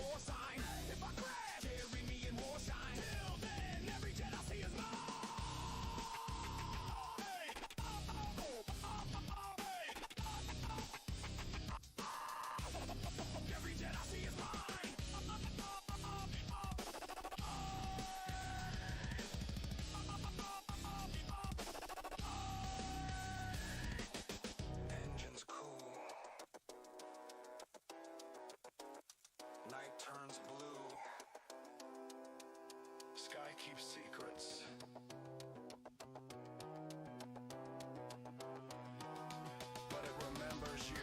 war sign. If I crash, carry me in war shine. Till then, every jet I see is mine. Every jet I see is mine. Engines cool. Night turns blue. Sky keeps secrets. But it remembers you.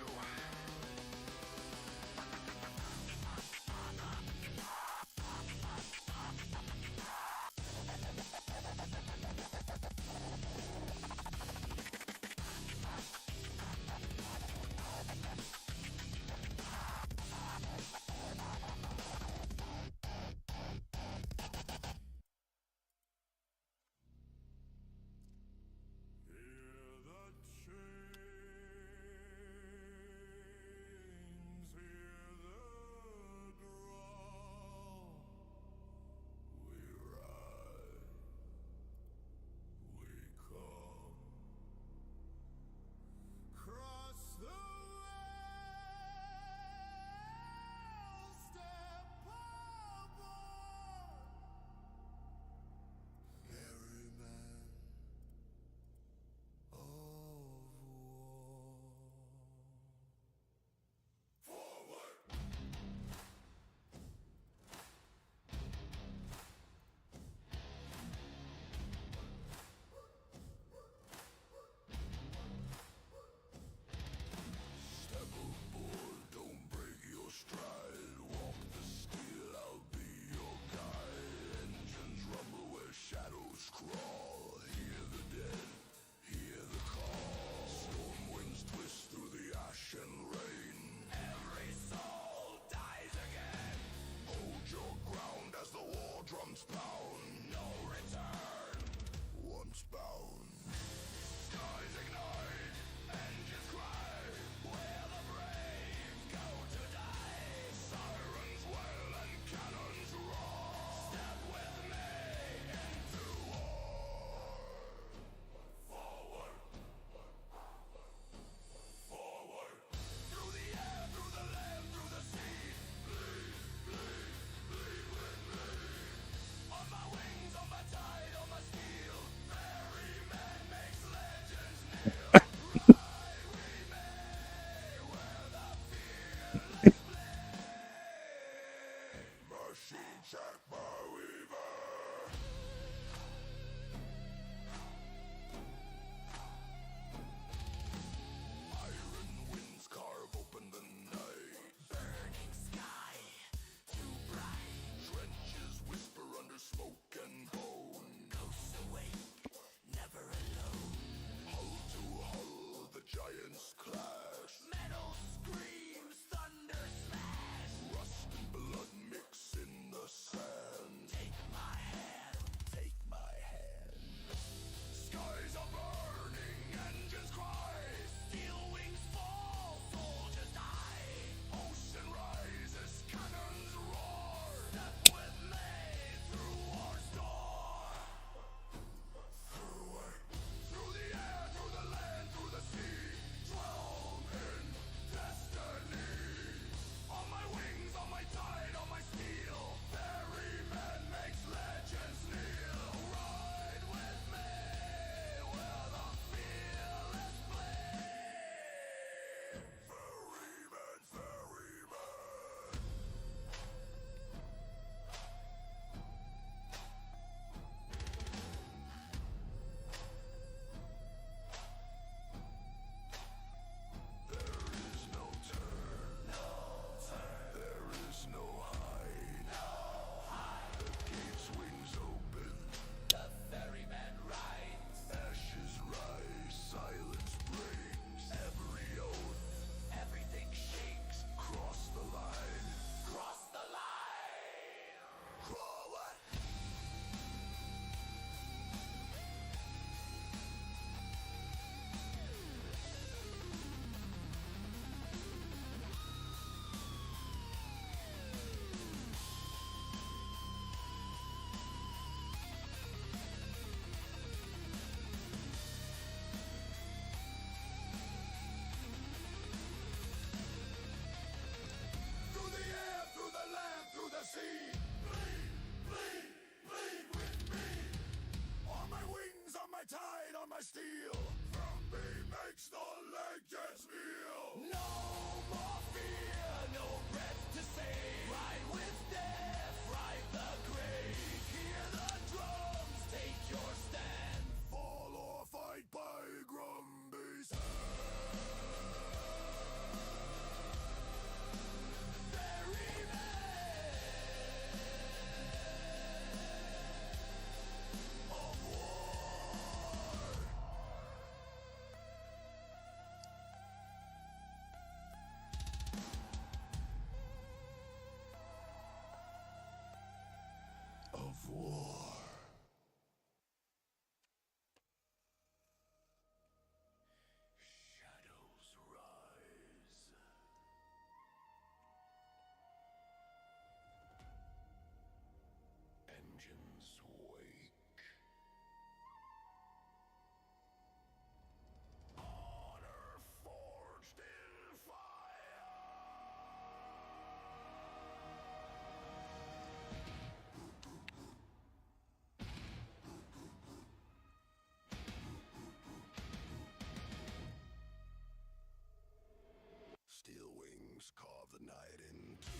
the night into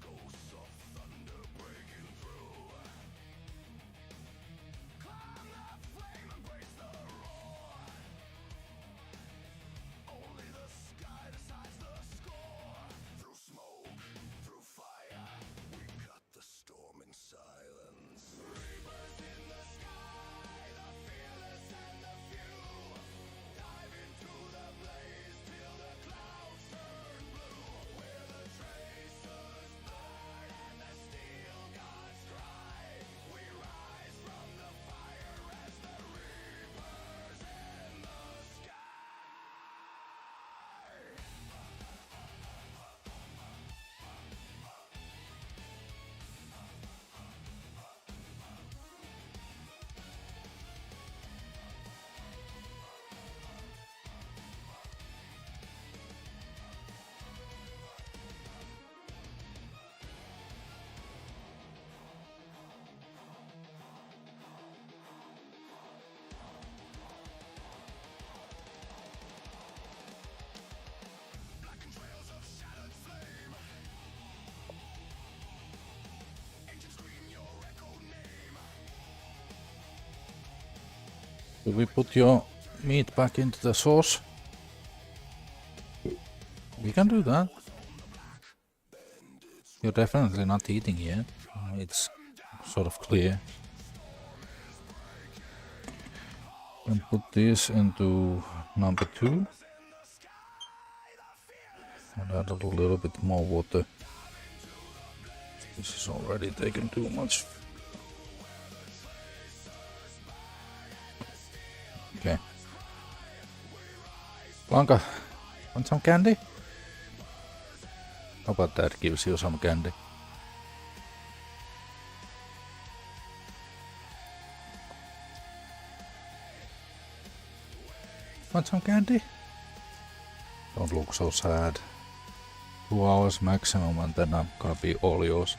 ghosts of thunder breaking through. Climb the flame, embrace the roar. Only the sky decides the score. Through smoke, through fire, we cut the storm in silence. Reapers in the sky, the fearless and the few, dive into the blaze till the clouds turn blue. Where the tracers burn and the steel gods cry, we rise from the fire as the reapers in the sky. Blackened trails of shattered flame. Ancients scream your echoed name. Do we put your meat back into the sauce? We can do that. You're definitely not eating yet. It's sort of clear. And put this into number 2. And add a little bit more water. This is already taking too much. Okay. Blanca, want some candy? How about that gives you some candy? Want some candy? Don't look so sad. 2 hours maximum and then I'm gonna be all yours.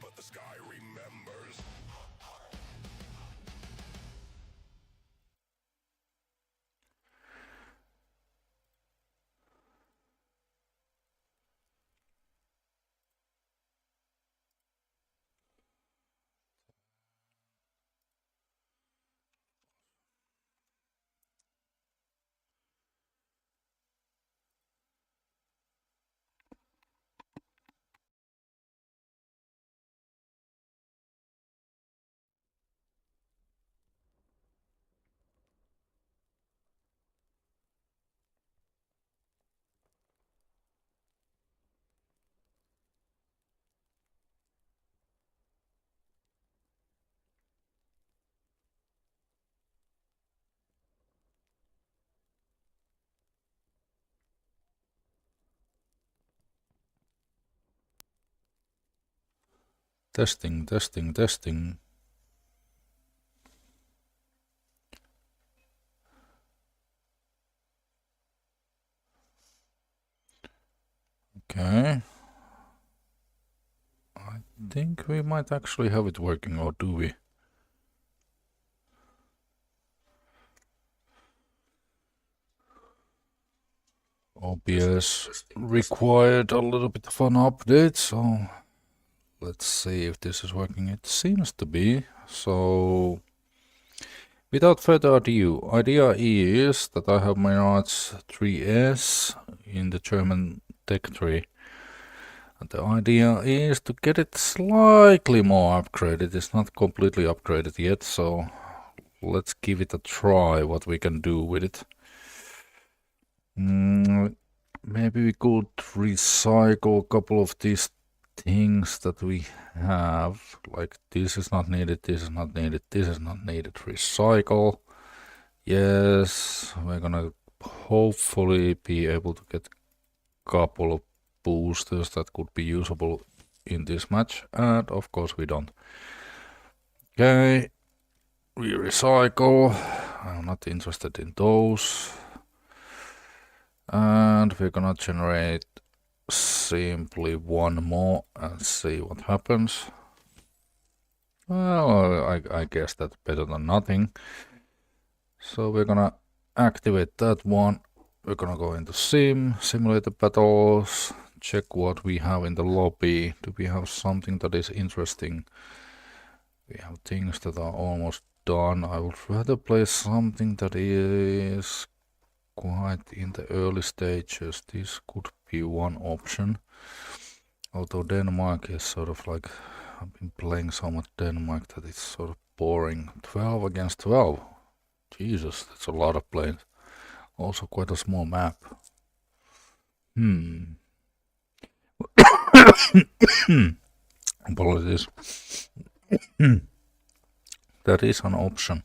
But the sky remembers. Testing, testing, testing. Okay. I think we might actually have it working, or do we? OBS required a little bit of an update, so let's see if this is working. It seems to be. So without further ado, idea is that I have Mirage IIIS in the German tech tree. And the idea is to get it slightly more upgraded. It's not completely upgraded yet, so let's give it a try what we can do with it. Maybe we could recycle a couple of these things that we have. Like this is not needed, this is not needed, this is not needed. Recycle. Yes, we're gonna hopefully be able to get a couple of boosters that could be usable in this match. And of course we don't. Okay. We recycle. I'm not interested in those. And we're gonna generate simply one more and see what happens. Well, I guess that's better than nothing. So we're gonna activate that one. We're gonna go into simulator battles, check what we have in the lobby. Do we have something that is interesting? We have things that are almost done. I would rather play something that is quite in the early stages. This could be one option. Although Denmark is sort of like, I've been playing so much Denmark that it's sort of boring. 12 against 12. Jesus, that's a lot of planes. Also quite a small map. Apologies. That is an option.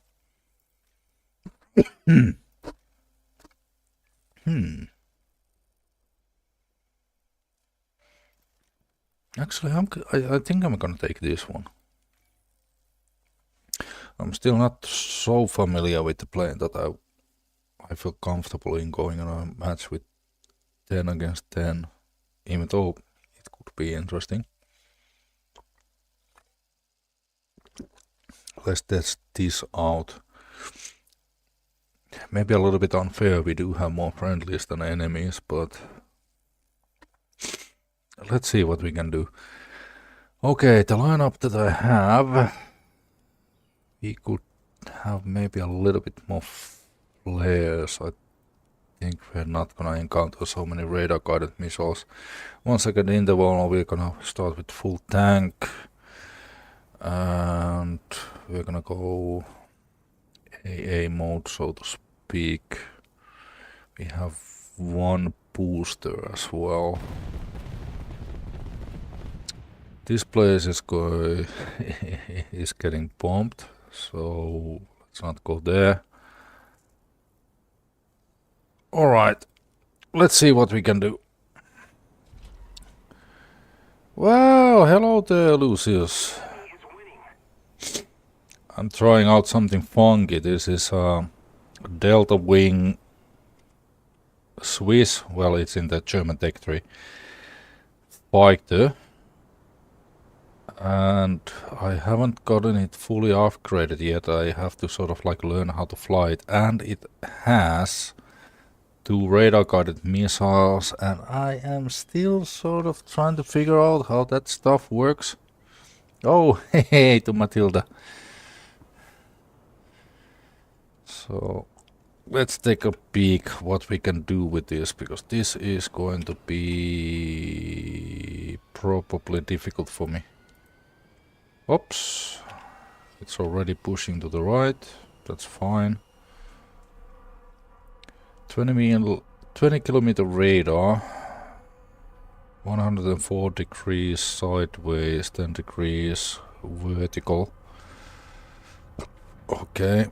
Actually, I think I'm gonna take this one. I'm still not so familiar with the plane that I feel comfortable in going on a match with 10 against 10, even though it could be interesting. Let's test this out. Maybe a little bit unfair, we do have more friendlies than enemies, but let's see what we can do. Okay, the lineup that I have, we could have maybe a little bit more flares. I think we're not gonna encounter so many radar guided missiles. 1 second interval, we're gonna start with full tank. And we're gonna go AA mode, so to speak. We have one booster as well. This place is is getting bombed, so let's not go there. Alright, let's see what we can do. Wow, hello there, Lucius. I'm trying out something funky. This is a Delta Wing Swiss, well, it's in the German Tech 3 fighter. And I haven't gotten it fully upgraded yet. I have to sort of like learn how to fly it. And it has 2 radar guided missiles, and I am still sort of trying to figure out how that stuff works. Oh, hey, to Matilda. So let's take a peek what we can do with this, because this is going to be probably difficult for me. Oops, it's already pushing to the right, that's fine. 20 kilometer radar, 104 degrees sideways, 10 degrees vertical. Okay.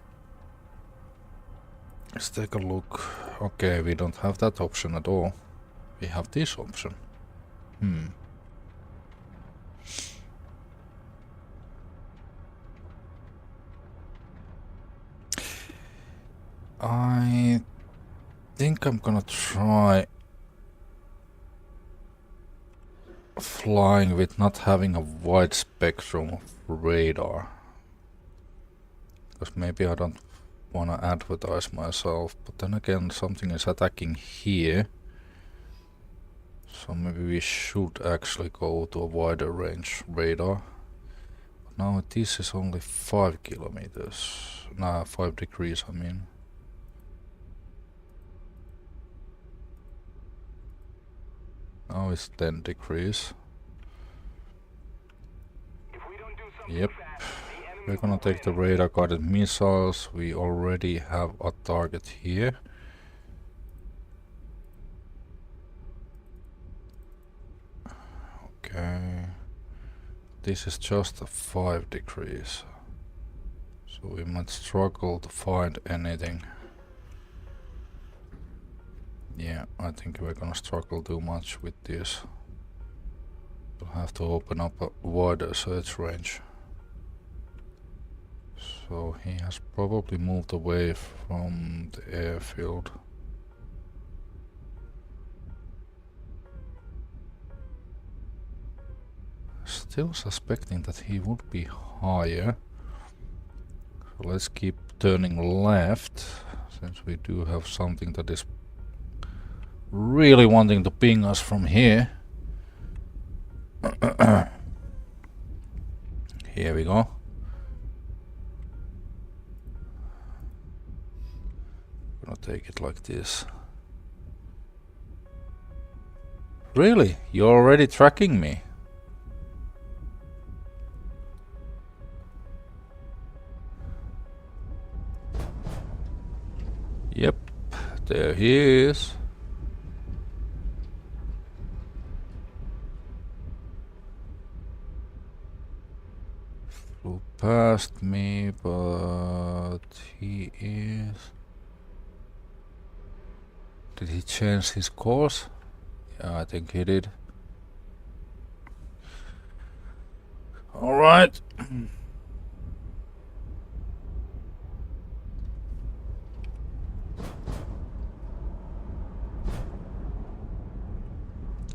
Let's take a look. Okay, we don't have that option at all. We have this option. I think I'm gonna try flying with not having a wide spectrum of radar. Because maybe I don't wanna advertise myself, but then again something is attacking here. So maybe we should actually go to a wider range radar. But now this is only 5 kilometers. Nah, 5 degrees I mean. Now it's 10 degrees. Yep. We're gonna take the radar guided missiles. We already have a target here. Okay. This is just 5 degrees. So we might struggle to find anything. Yeah, I think we're gonna struggle too much with this. We'll have to open up a wider search range. So he has probably moved away from the airfield. Still suspecting that he would be higher. So let's keep turning left, since we do have something that is really wanting to ping us from here. Here we go. Gonna take it like this. Really? You're already tracking me? Yep, there he is. Flew past me, but he is... Did he change his course? Yeah, I think he did. Alright.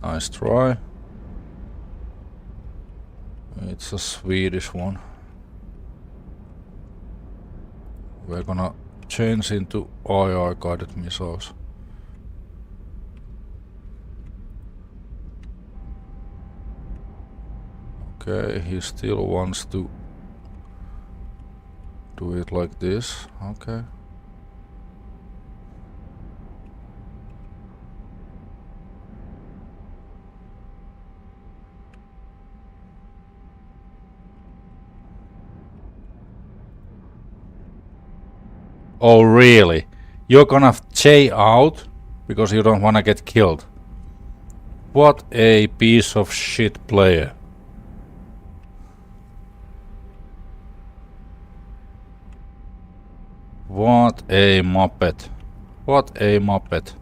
Nice try. It's a Swedish one. We're gonna change into IR guided missiles. Okay, he still wants to do it like this. Okay. Oh really? You're gonna J out because you don't wanna get killed. What a piece of shit player. What a muppet. What a muppet.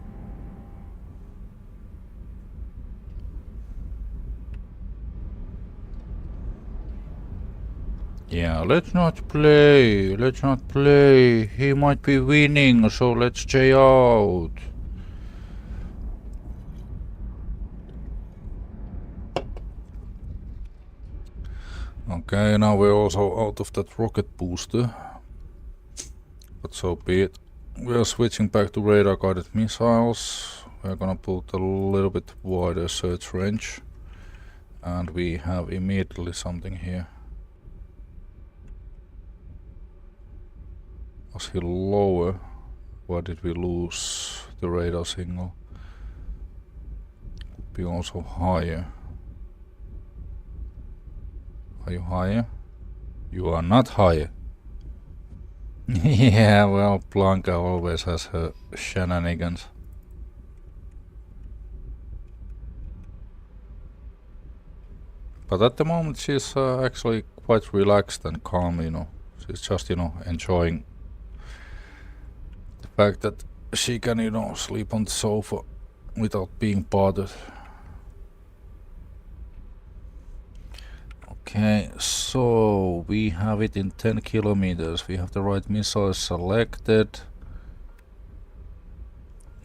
Yeah, let's not play. Let's not play. He might be winning, so let's J out. Okay, now we're also out of that rocket booster. But so be it. We're switching back to radar guided missiles. We're gonna put a little bit wider search range. And we have immediately something here. Was he lower? Why did we lose the radar signal? Be also higher. Are you higher? You are not higher. Yeah, well, Blanca always has her shenanigans. But at the moment she's actually quite relaxed and calm, you know. She's just, you know, enjoying the fact that she can, you know, sleep on the sofa without being bothered. Okay, so we have it in 10 kilometers. We have the right missile selected.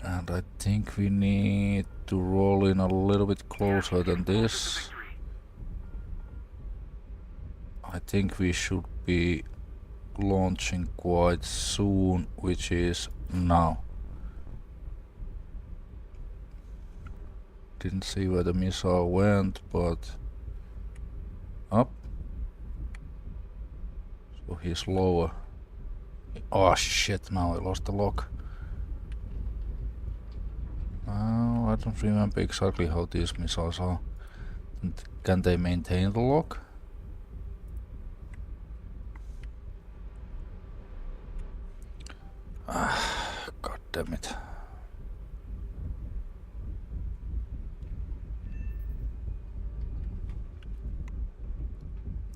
And I think we need to roll in a little bit closer than this. I think we should be launching quite soon, which is now. Didn't see where the missile went, but up. So he's lower. Oh shit, now I lost the lock. I don't remember exactly how these missiles are. Can they maintain the lock? God damn it.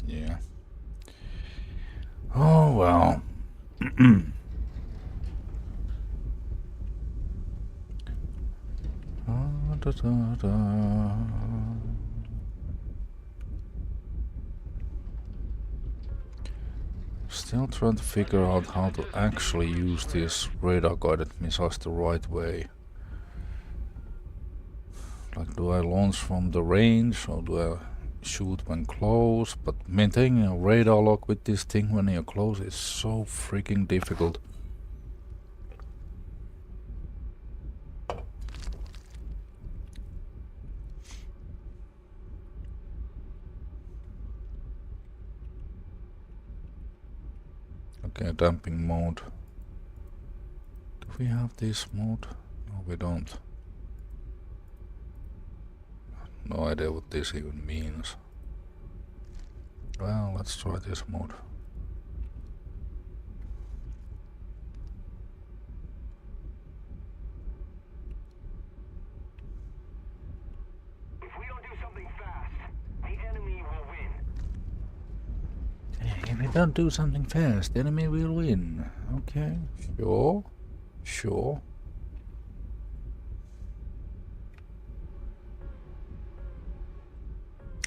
Yeah. Oh well. Still trying to figure out how to actually use these radar-guided missiles the right way. Like, do I launch from the range or do I shoot when close? But maintaining a radar lock with this thing when you're close is so freaking difficult. Okay, damping mode. Do we have this mode? No, we don't. No idea what this even means. Well, let's try this mode. If we don't do something fast, the enemy will win. If we don't do something fast, the enemy will win. Okay, sure, sure.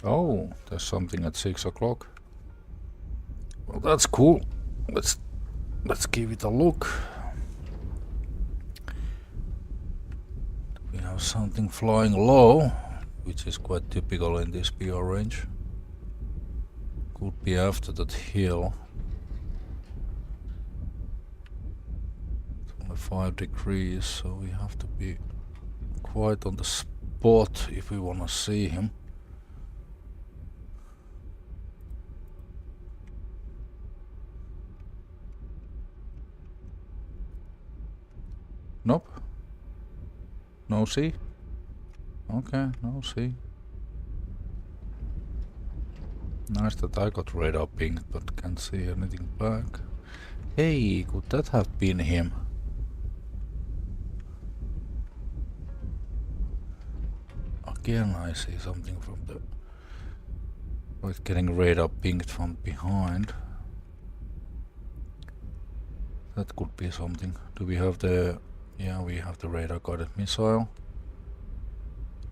Oh, there's something at 6 o'clock. Well, that's cool. Let's give it a look. We have something flying low, which is quite typical in this PR range. Could be after that hill. It's only 5 degrees, so we have to be quite on the spot if we want to see him. Nope. No see? Okay, no see. Nice that I got radar pinged, but can't see anything back. Hey, could that have been him? Again, I see something from the... Like getting radar pinged from behind. That could be something. Do we have the... Yeah, we have the radar guided missile.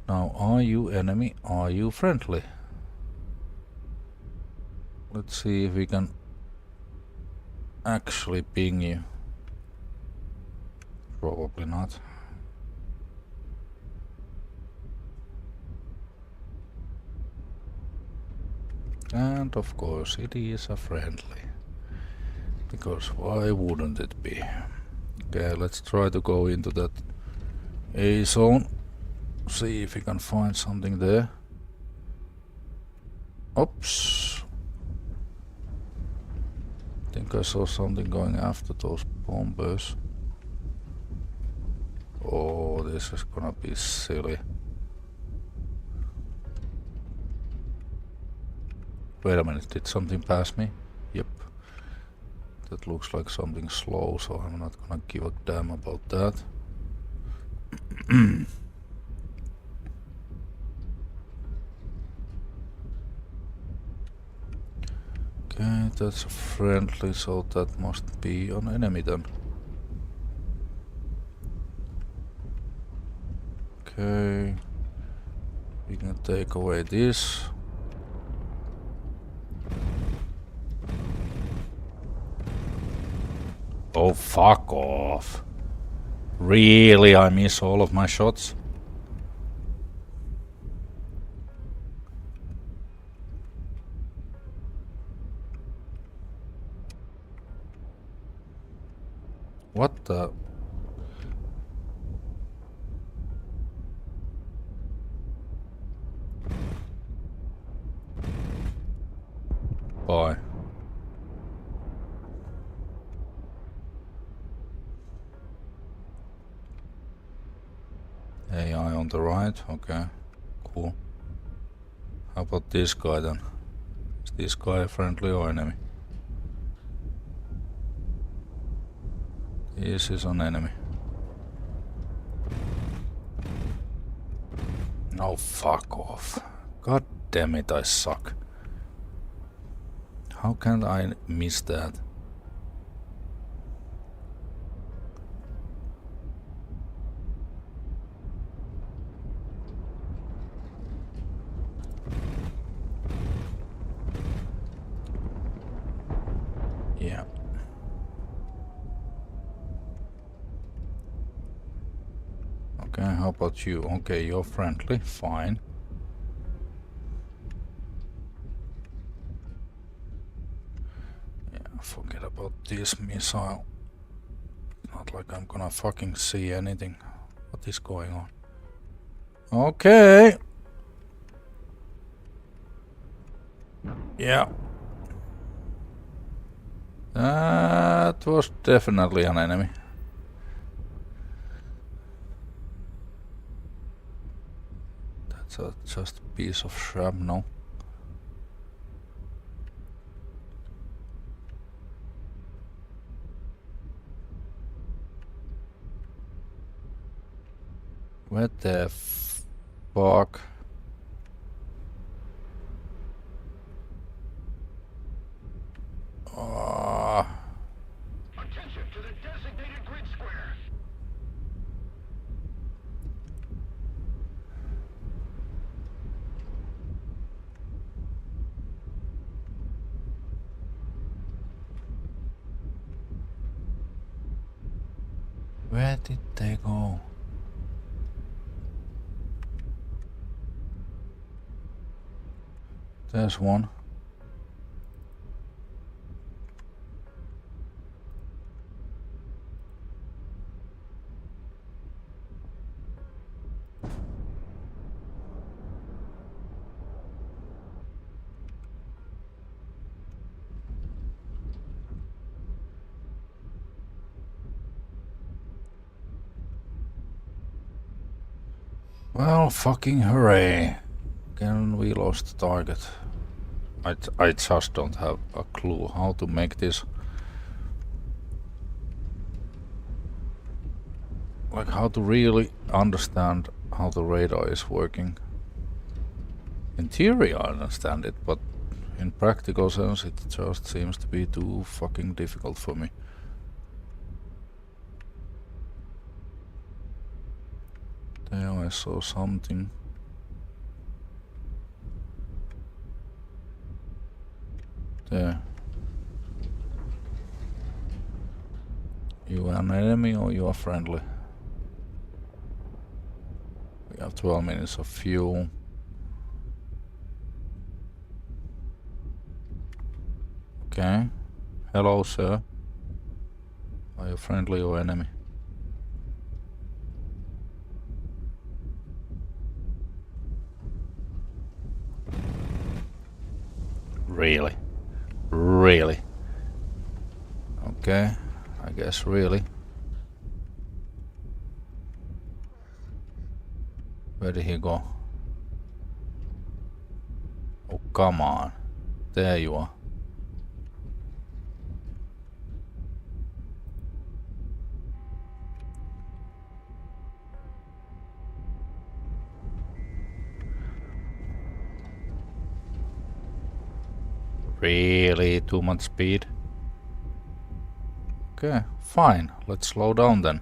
Now, are you enemy? Are you friendly? Let's see if we can actually ping you. Probably not. And of course it is a friendly. Because why wouldn't it be? Okay, let's try to go into that A zone. See if we can find something there. Oops. I think I saw something going after those bombers. Oh, this is gonna be silly. Wait a minute, did something pass me? Yep. That looks like something slow, so I'm not gonna give a damn about that. Okay, that's a friendly, so that must be an enemy then. Okay, we can take away this. Oh, fuck off. Really, I miss all of my shots? What the? Bye. AI on the right, okay, cool. How about this guy then? Is this guy a friendly or enemy? This is an enemy. No, fuck off. God damn it, I suck. How can I miss that? Yeah. Okay, how about you? Okay, you're friendly, fine. Yeah, forget about this missile. Not like I'm gonna fucking see anything. What is going on? Okay. Yeah. That was definitely an enemy. That's just a piece of shrapnel. What the fuck? Attention to the designated grid square. Where did they go? There's one. Well, fucking hooray. Again, we lost the target. I just don't have a clue how to make this. Like, how to really understand how the radar is working. In theory, I understand it, but in practical sense, it just seems to be too fucking difficult for me. There I saw something. There. You are an enemy or you are friendly? We have 12 minutes of fuel. Okay. Hello, sir. Are you friendly or enemy? Really? Really? Okay, I guess really. Where did he go? Oh, come on. There you are. Really? Too much speed? Okay, fine. Let's slow down then.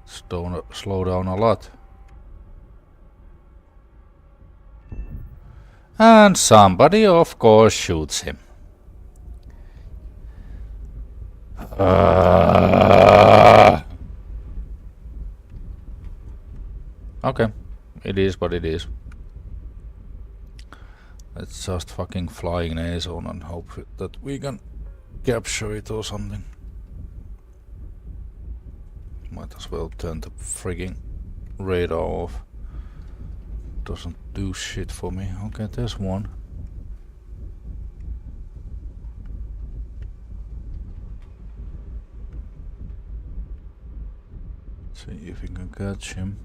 Slow down a lot. And somebody, of course, shoots him. Okay, it is what it is. Let's just fucking fly in A zone and hope that we can capture it or something. Might as well turn the frigging radar off. Doesn't do shit for me. Okay, there's one. See if we can catch him.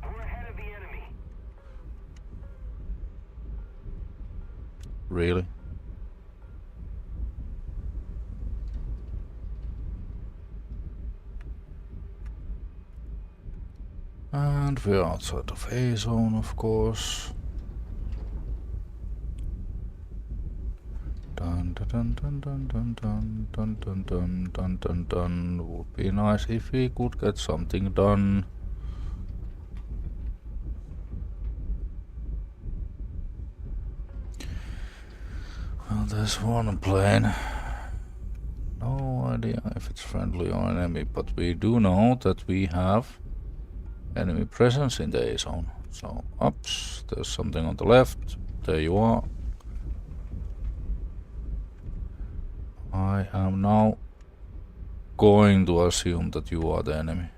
We're ahead of the enemy. Really? And we're outside of A zone, of course. Dun dun dun dun dun dun dun dun dun dun dun dun. Would be nice if we could get something done. Well, there's one plane. No idea if it's friendly or enemy, but we do know that we have enemy presence in the A zone. So, oops, there's something on the left. There you are. I am now going to assume that you are the enemy.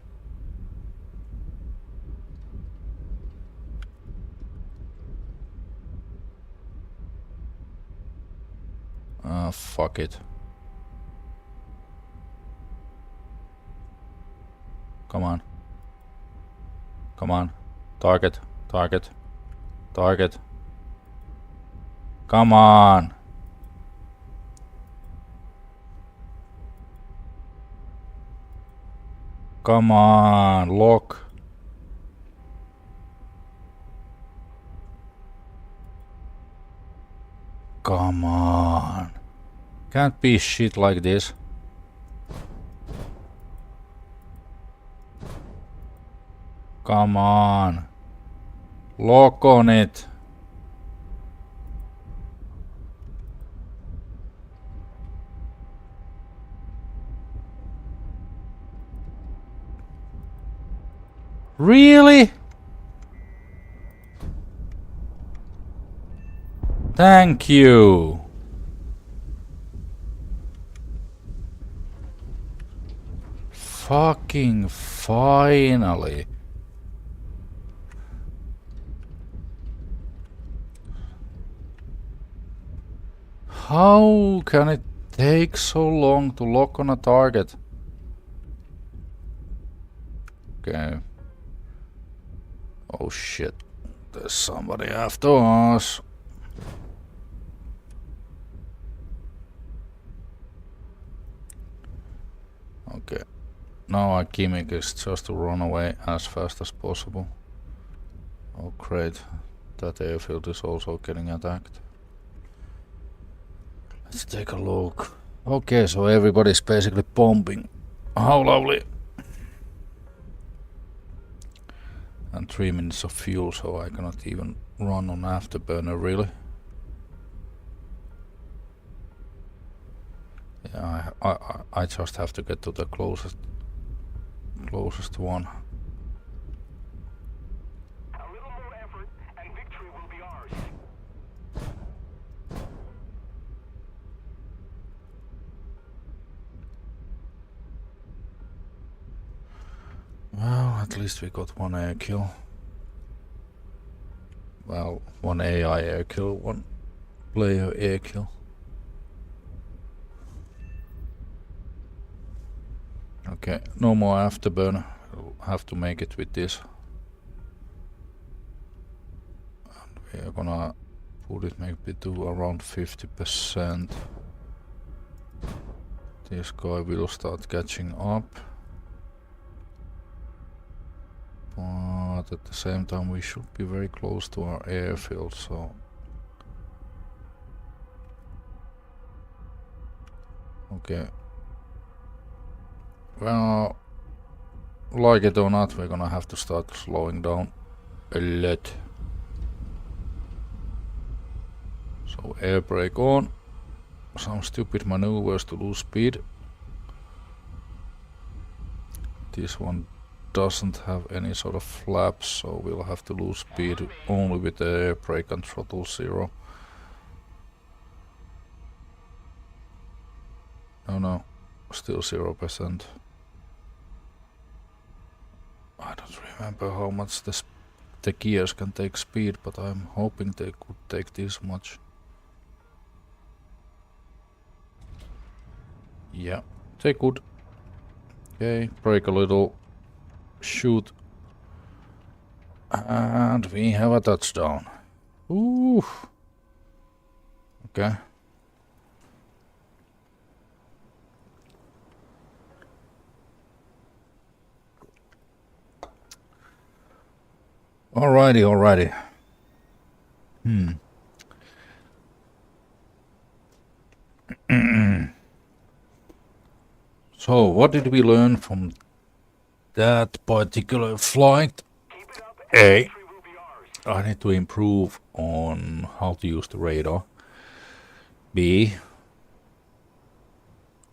Ah, fuck it. Come on. Come on. Target. Target. Target. Come on. Come on. Lock. Come on. Can't be shit like this. Come on. Lock on it. Really? Thank you. Fucking finally. How can it take so long to lock on a target? Okay. Oh shit. There's somebody after us. Okay. Now our gimmick is just to run away as fast as possible. Oh great. That airfield is also getting attacked. Let's take a look. Okay, so everybody's basically bombing. How lovely. And 3 minutes of fuel, so I cannot even run on afterburner really. Yeah, I just have to get to the closest one. A little more effort and victory will be ours. Well, at least we got 1 air kill. Well, 1 AI air kill, 1 player air kill. Okay, no more afterburner. We'll have to make it with this. And we are gonna put it maybe to around 50%. This guy will start catching up. But at the same time we should be very close to our airfield, so... Okay. Well, like it or not, we're gonna have to start slowing down a lot. So air brake on. Some stupid maneuvers to lose speed. This one doesn't have any sort of flaps, so we'll have to lose speed only with the air brake and throttle 0. No, still 0%. I don't remember how much the gears can take speed, but I'm hoping they could take this much. Yeah, they could. Okay, brake a little, shoot, and we have a touchdown. Ooh. Okay. Alrighty. So, what did we learn from that particular flight? A, I need to improve on how to use the radar. B,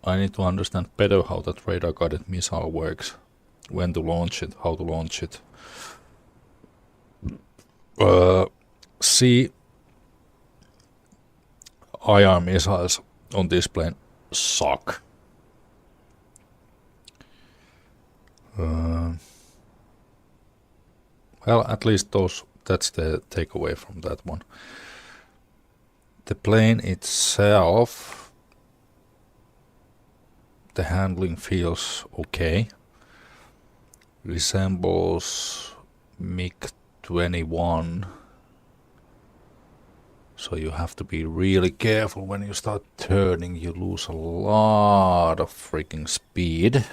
I need to understand better how that radar-guided missile works. When to launch it, how to launch it. See, IR missiles on this plane suck. Well, at least that's the takeaway from that one. The plane itself, the handling feels okay. Resembles MiG-21. So you have to be really careful when you start turning. You lose a lot of freaking speed.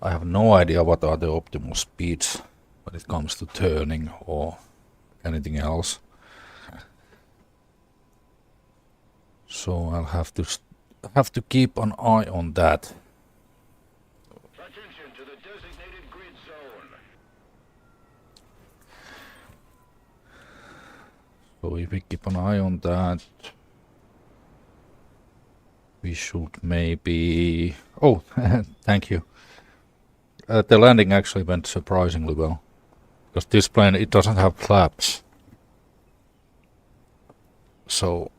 I have no idea what are the optimal speeds when it comes to turning or anything else. So I'll have to keep an eye on that. Attention to the designated grid zone. So if we keep an eye on that, we should maybe... Oh, thank you. The landing actually went surprisingly well. Because this plane, it doesn't have flaps. So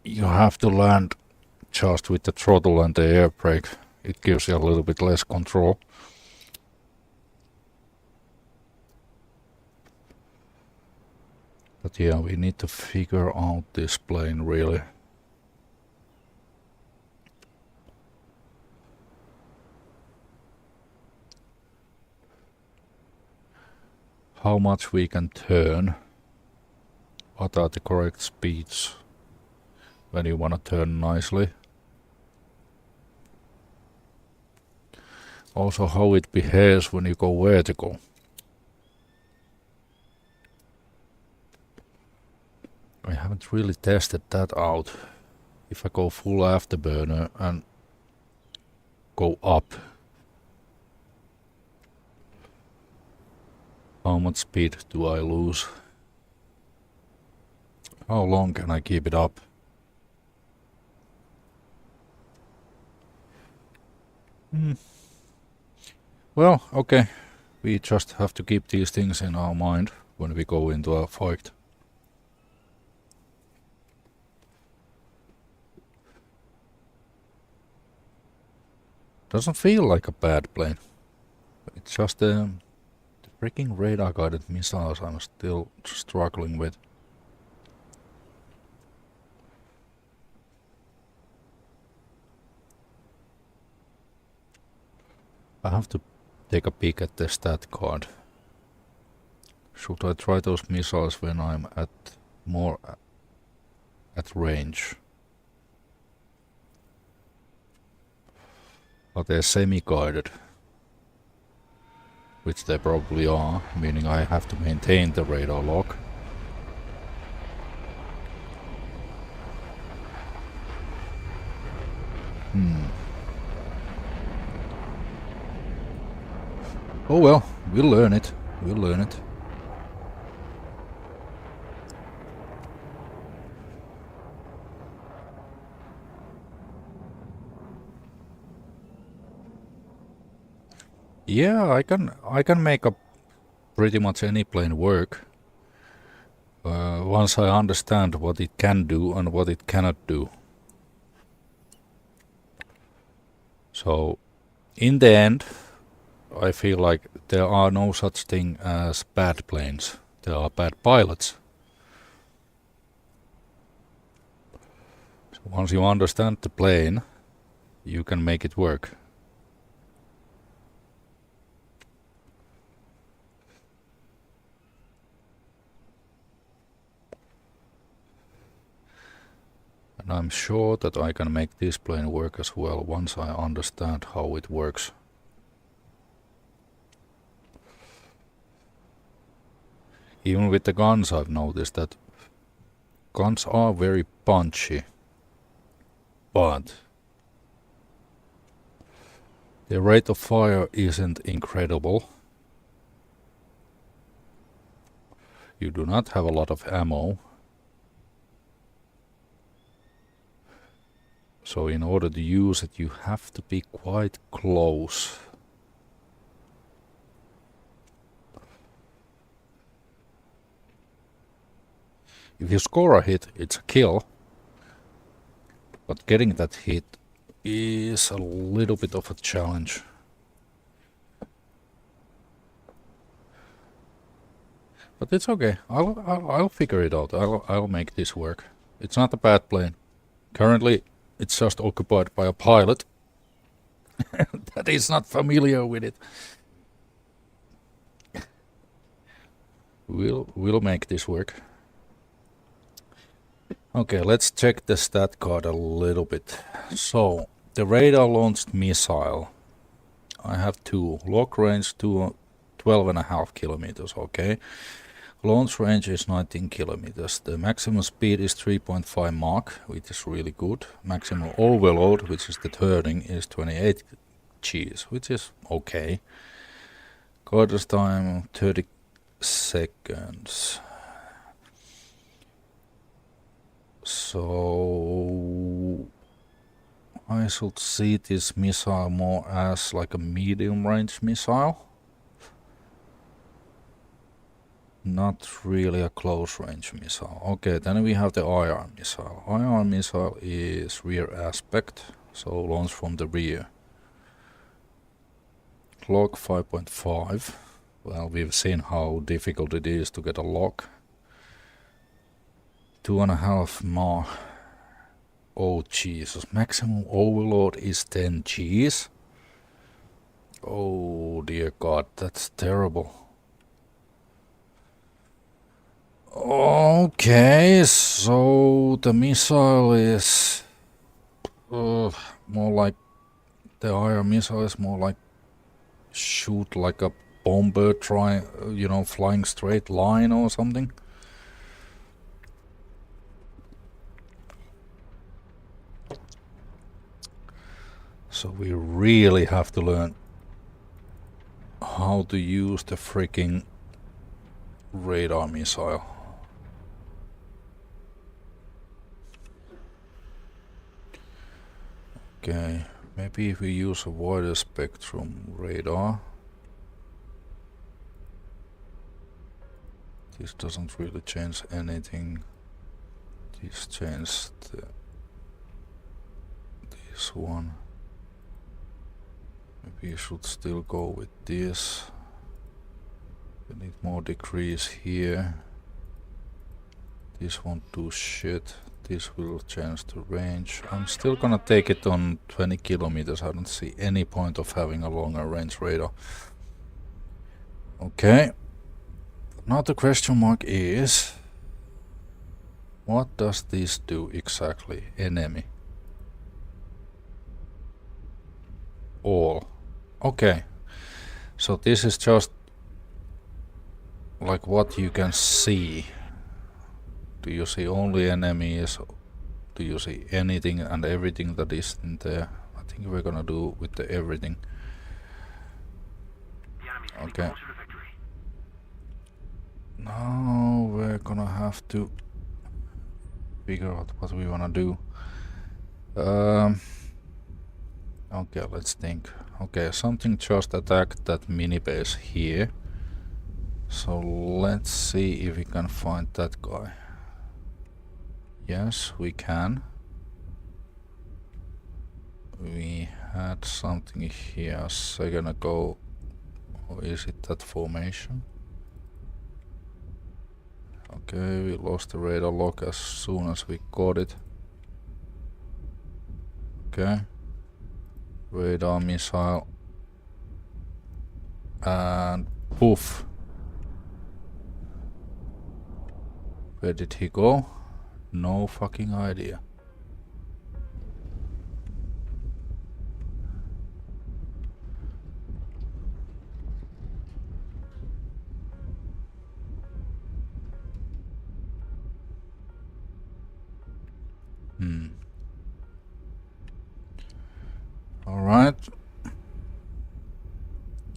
you have to land just with the throttle and the air brake. It gives you a little bit less control. But yeah, we need to figure out this plane really. How much we can turn. What are the correct speeds when you want to turn nicely. Also how it behaves when you go vertical. I haven't really tested that out. If I go full afterburner and go up, how much speed do I lose? How long can I keep it up? Well, okay. We just have to keep these things in our mind when we go into a fight. Doesn't feel like a bad plane. It's just the freaking radar-guided missiles I'm still struggling with. I have to take a peek at the stat card. Should I try those missiles when I'm at more at range? Are they semi-guided? Which they probably are, meaning I have to maintain the radar lock. Oh well, we'll learn it. We'll learn it. Yeah, I can make a pretty much any plane work. Once I understand what it can do and what it cannot do. So, in the end, I feel like there are no such thing as bad planes. There are bad pilots. So once you understand the plane, you can make it work. And I'm sure that I can make this plane work as well once I understand how it works. Even with the guns, I've noticed that guns are very punchy, but the rate of fire isn't incredible. You do not have a lot of ammo. So in order to use it, you have to be quite close. If you score a hit, it's a kill. But getting that hit is a little bit of a challenge. But it's okay. I'll figure it out. I'll make this work. It's not a bad plane. Currently, it's just occupied by a pilot that is not familiar with it. We'll make this work. Okay, let's check the stat card a little bit. So, the radar launched missile. I have two. Lock range 12.5 kilometers, okay. Launch range is 19 kilometers. The maximum speed is 3.5 Mach, which is really good. Maximum overload, which is the turning, is 28 Gs, which is okay. Quarters time 30 seconds. So I should see this missile more as like a medium range missile. Not really a close range missile. Okay, then we have the IR missile. IR missile is rear aspect, so launch from the rear. Lock 5.5. Well, we've seen how difficult it is to get a lock. 2.5 Mach. Oh Jesus, maximum overload is 10 Gs. Oh dear God, that's terrible. Okay, so the missile is more like the IR missile is more like shoot like a bomber flying straight line or something. So we really have to learn how to use the freaking radar missile. Okay, maybe if we use a wider spectrum radar. This doesn't really change anything. This changed this one. Maybe you should still go with this. We need more degrees here. This won't do shit. This will change the range. I'm still gonna take it on 20 kilometers. I don't see any point of having a longer range radar. Okay. Now the question mark is, what does this do exactly? Enemy. All. Okay. So this is just like what you can see. Do you see only enemies? Do you see anything and everything that is in there? I think we're gonna do with the everything. Okay. Now we're gonna have to figure out what we wanna do. Okay, let's think. Okay, something just attacked that mini base here. So let's see if we can find that guy. Yes, we can. We had something here a second ago. Or is it that formation? Okay, we lost the radar lock as soon as we got it. Okay. Radar missile. And poof. Where did he go? No fucking idea. Alright.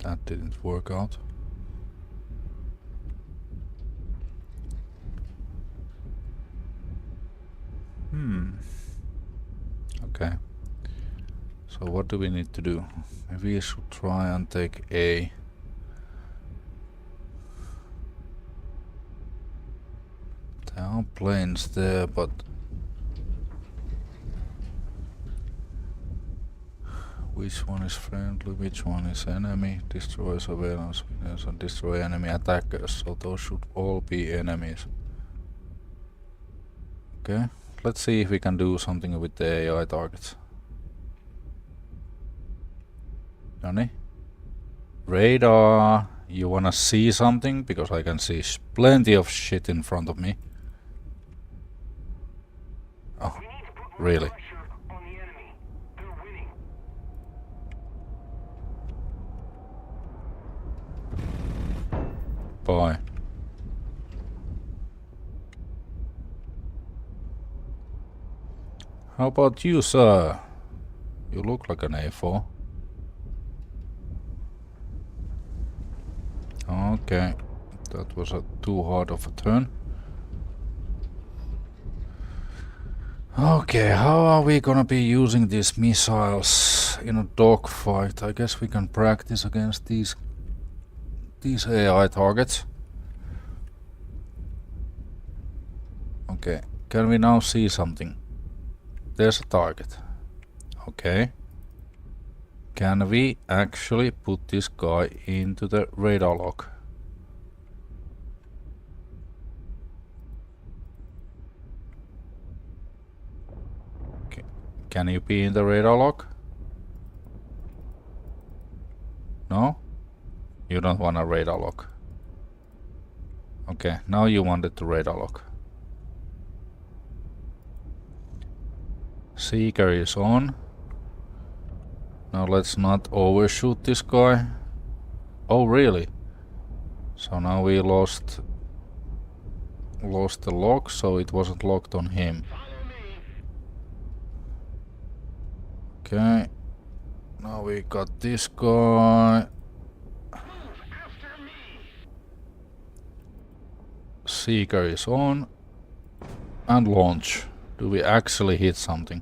That didn't work out. Okay. So what do we need to do? Maybe we should try and take A. There are planes there, but which one is friendly, which one is enemy? Destroy surveillance winners and destroy enemy attackers. So those should all be enemies. Okay, let's see if we can do something with the AI targets. Johnny? Radar, you wanna see something? Because I can see plenty of shit in front of me. Oh, really? Bye. How about you, sir? You look like an A4. Okay, that was too hard of a turn. Okay, how are we gonna be using these missiles in a dogfight? I guess we can practice against these AI targets. Okay, can we now see something? There's a target. Okay. Can we actually put this guy into the radar lock? Okay. Can you be in the radar lock? No? You don't want a radar lock. Okay, now you wanted the radar lock. Seeker is on. Now let's not overshoot this guy. Oh really? So now we lost the lock, so it wasn't locked on him. Okay. Now we got this guy. Seeker is on. And launch. Do we actually hit something?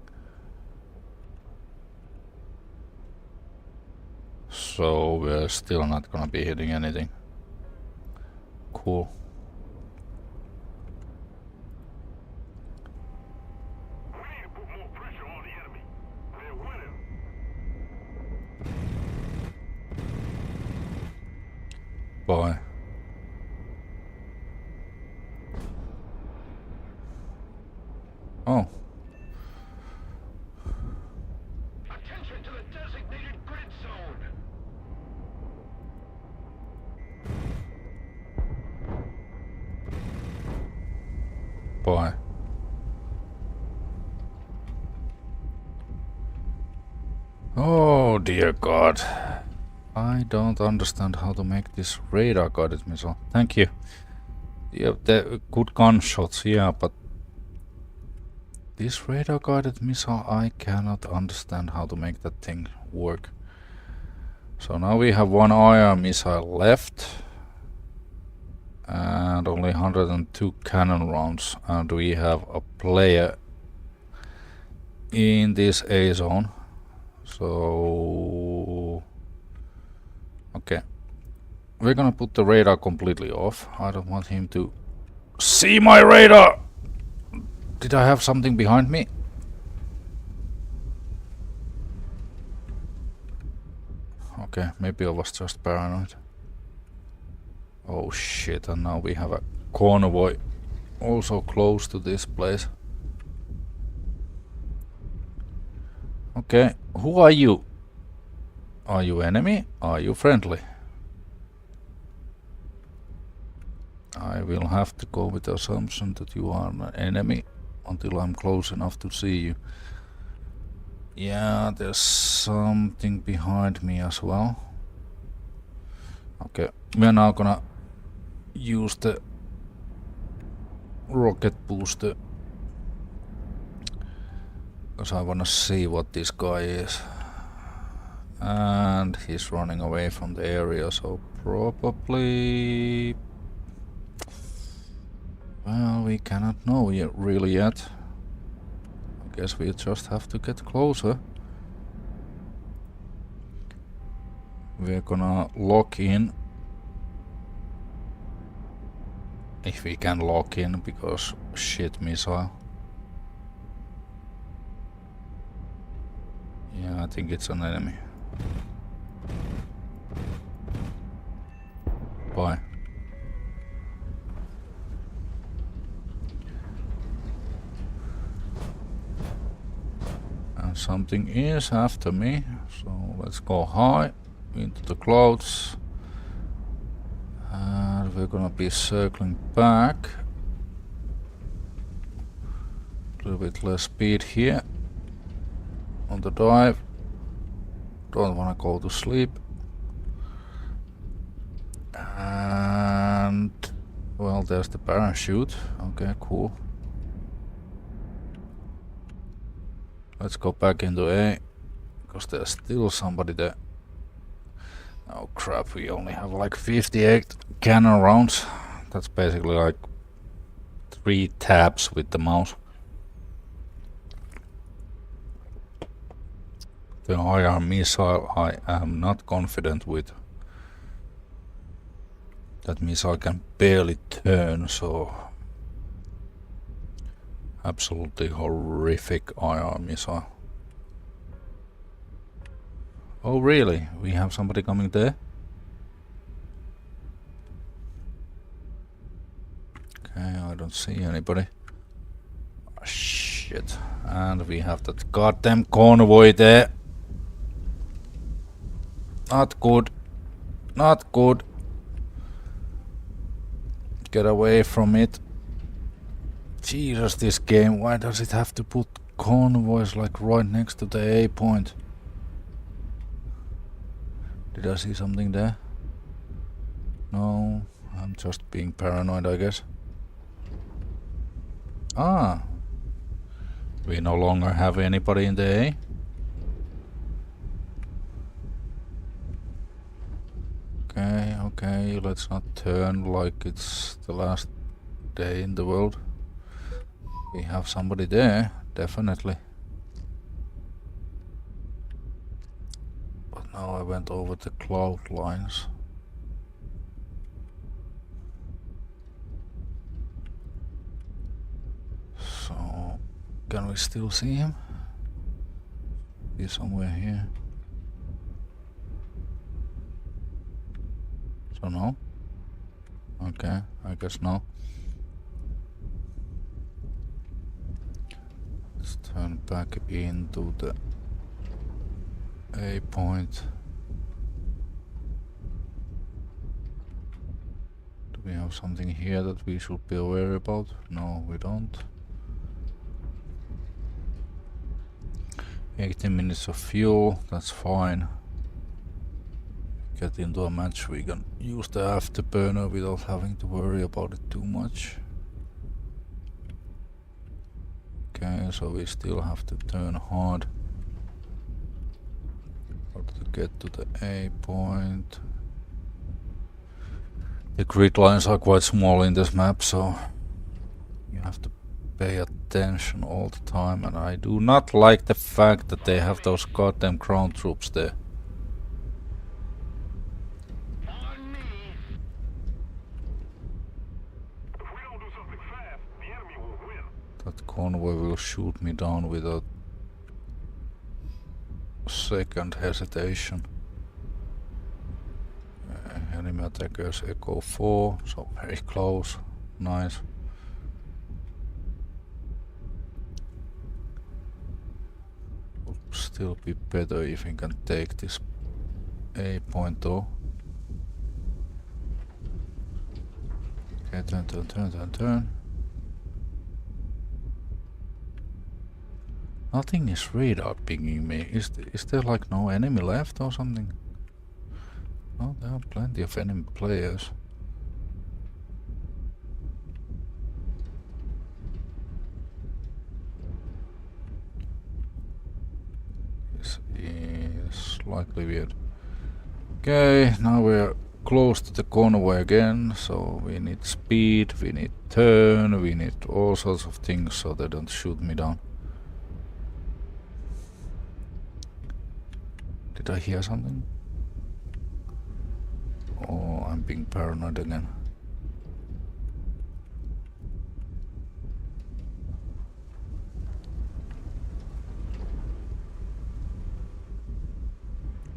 So we're still not gonna be hitting anything. Cool. Bye. Oh. Attention to the designated grid zone. Bye. Oh dear God. I don't understand how to make this radar guided missile. Thank you. Yeah, the good gunshots, yeah, but this radar guided missile, I cannot understand how to make that thing work. So now we have one IR missile left and only 102 cannon rounds, and we have a player in this A zone. So okay, we're gonna put the radar completely off. I don't want him to see my radar. Did I have something behind me? Okay, maybe I was just paranoid. Oh shit, and now we have a convoy also close to this place. Okay, who are you? Are you enemy? Are you friendly? I will have to go with the assumption that you are an enemy until I'm close enough to see you. Yeah, there's something behind me as well. Okay, we're now gonna use the rocket booster because I wanna see what this guy is. And he's running away from the area, so probably... Well, we cannot know yet, really yet. Guess we just have to get closer. We're gonna lock in. If we can lock in, because shit missile. Yeah, I think it's an enemy. Bye. And something is after me, so let's go high into the clouds. And we're gonna be circling back. A little bit less speed here on the dive. Don't wanna go to sleep. And well, there's the parachute. Okay, cool. Let's go back into A, because there's still somebody there. Oh crap, we only have like 58 cannon rounds. That's basically like 3 taps with the mouse. The IR missile I am not confident with. That missile can barely turn, so absolutely horrific IR missile. Oh really? We have somebody coming there? Okay, I don't see anybody. Oh, shit. And we have that goddamn convoy there. Not good. Not good. Get away from it. Jesus, this game, why does it have to put convoys like right next to the A point? Did I see something there? No, I'm just being paranoid, I guess. Ah, we no longer have anybody in the A. Okay, okay, let's not turn like it's the last day in the world. We have somebody there, definitely. But now I went over the cloud lines. So, can we still see him? He's somewhere here. So no? Okay, I guess no. Let's turn back into the A point. Do we have something here that we should be aware about? No, we don't. 18 minutes of fuel, that's fine. Get into a match, we can use the afterburner without having to worry about it too much. Okay, so we still have to turn hard to get to the A point. The grid lines are quite small in this map, so you have to pay attention all the time, and I do not like the fact that they have those goddamn ground troops there. That convoy will shoot me down without second hesitation. Enemy attackers Echo 4, so very close. Nice. Would still be better if we can take this A point though. Okay, turn. Nothing is radar pinging me. Is there like no enemy left or something? Oh, there are plenty of enemy players. This is slightly weird. Okay, now we're close to the convoy again, so we need speed, we need turn, we need all sorts of things so they don't shoot me down. Did I hear something? Oh, I'm being paranoid again.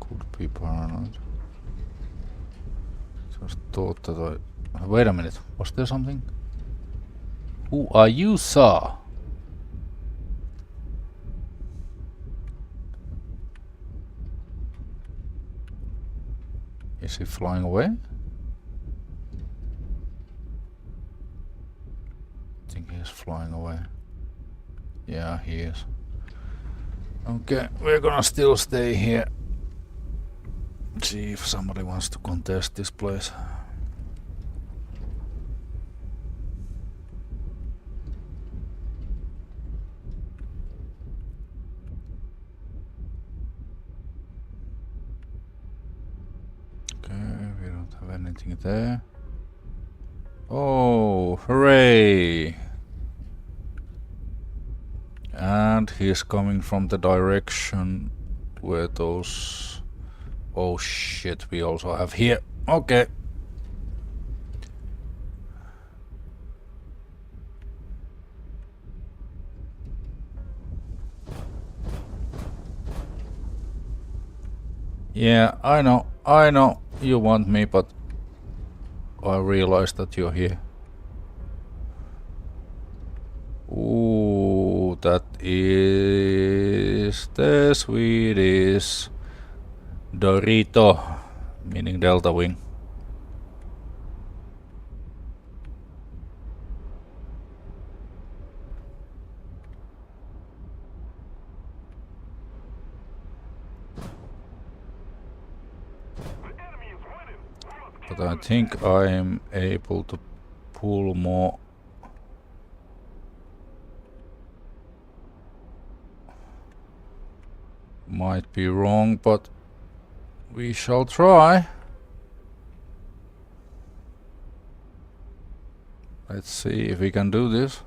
Could be paranoid. Just thought that I... Wait a minute, was there something? Who are you, sir? Is he flying away? I think he's flying away. Yeah, he is. Okay, we're gonna still stay here. See if somebody wants to contest this place. Okay, we don't have anything there. Oh, hooray! And he's coming from the direction where those... Oh shit, we also have here. Okay. Yeah, I know you want me, but I realize that you're here. Ooh, that is the Swedish Dorito, meaning Delta Wing. But I think I'm able to pull more. Might be wrong, but we shall try. Let's see if we can do this.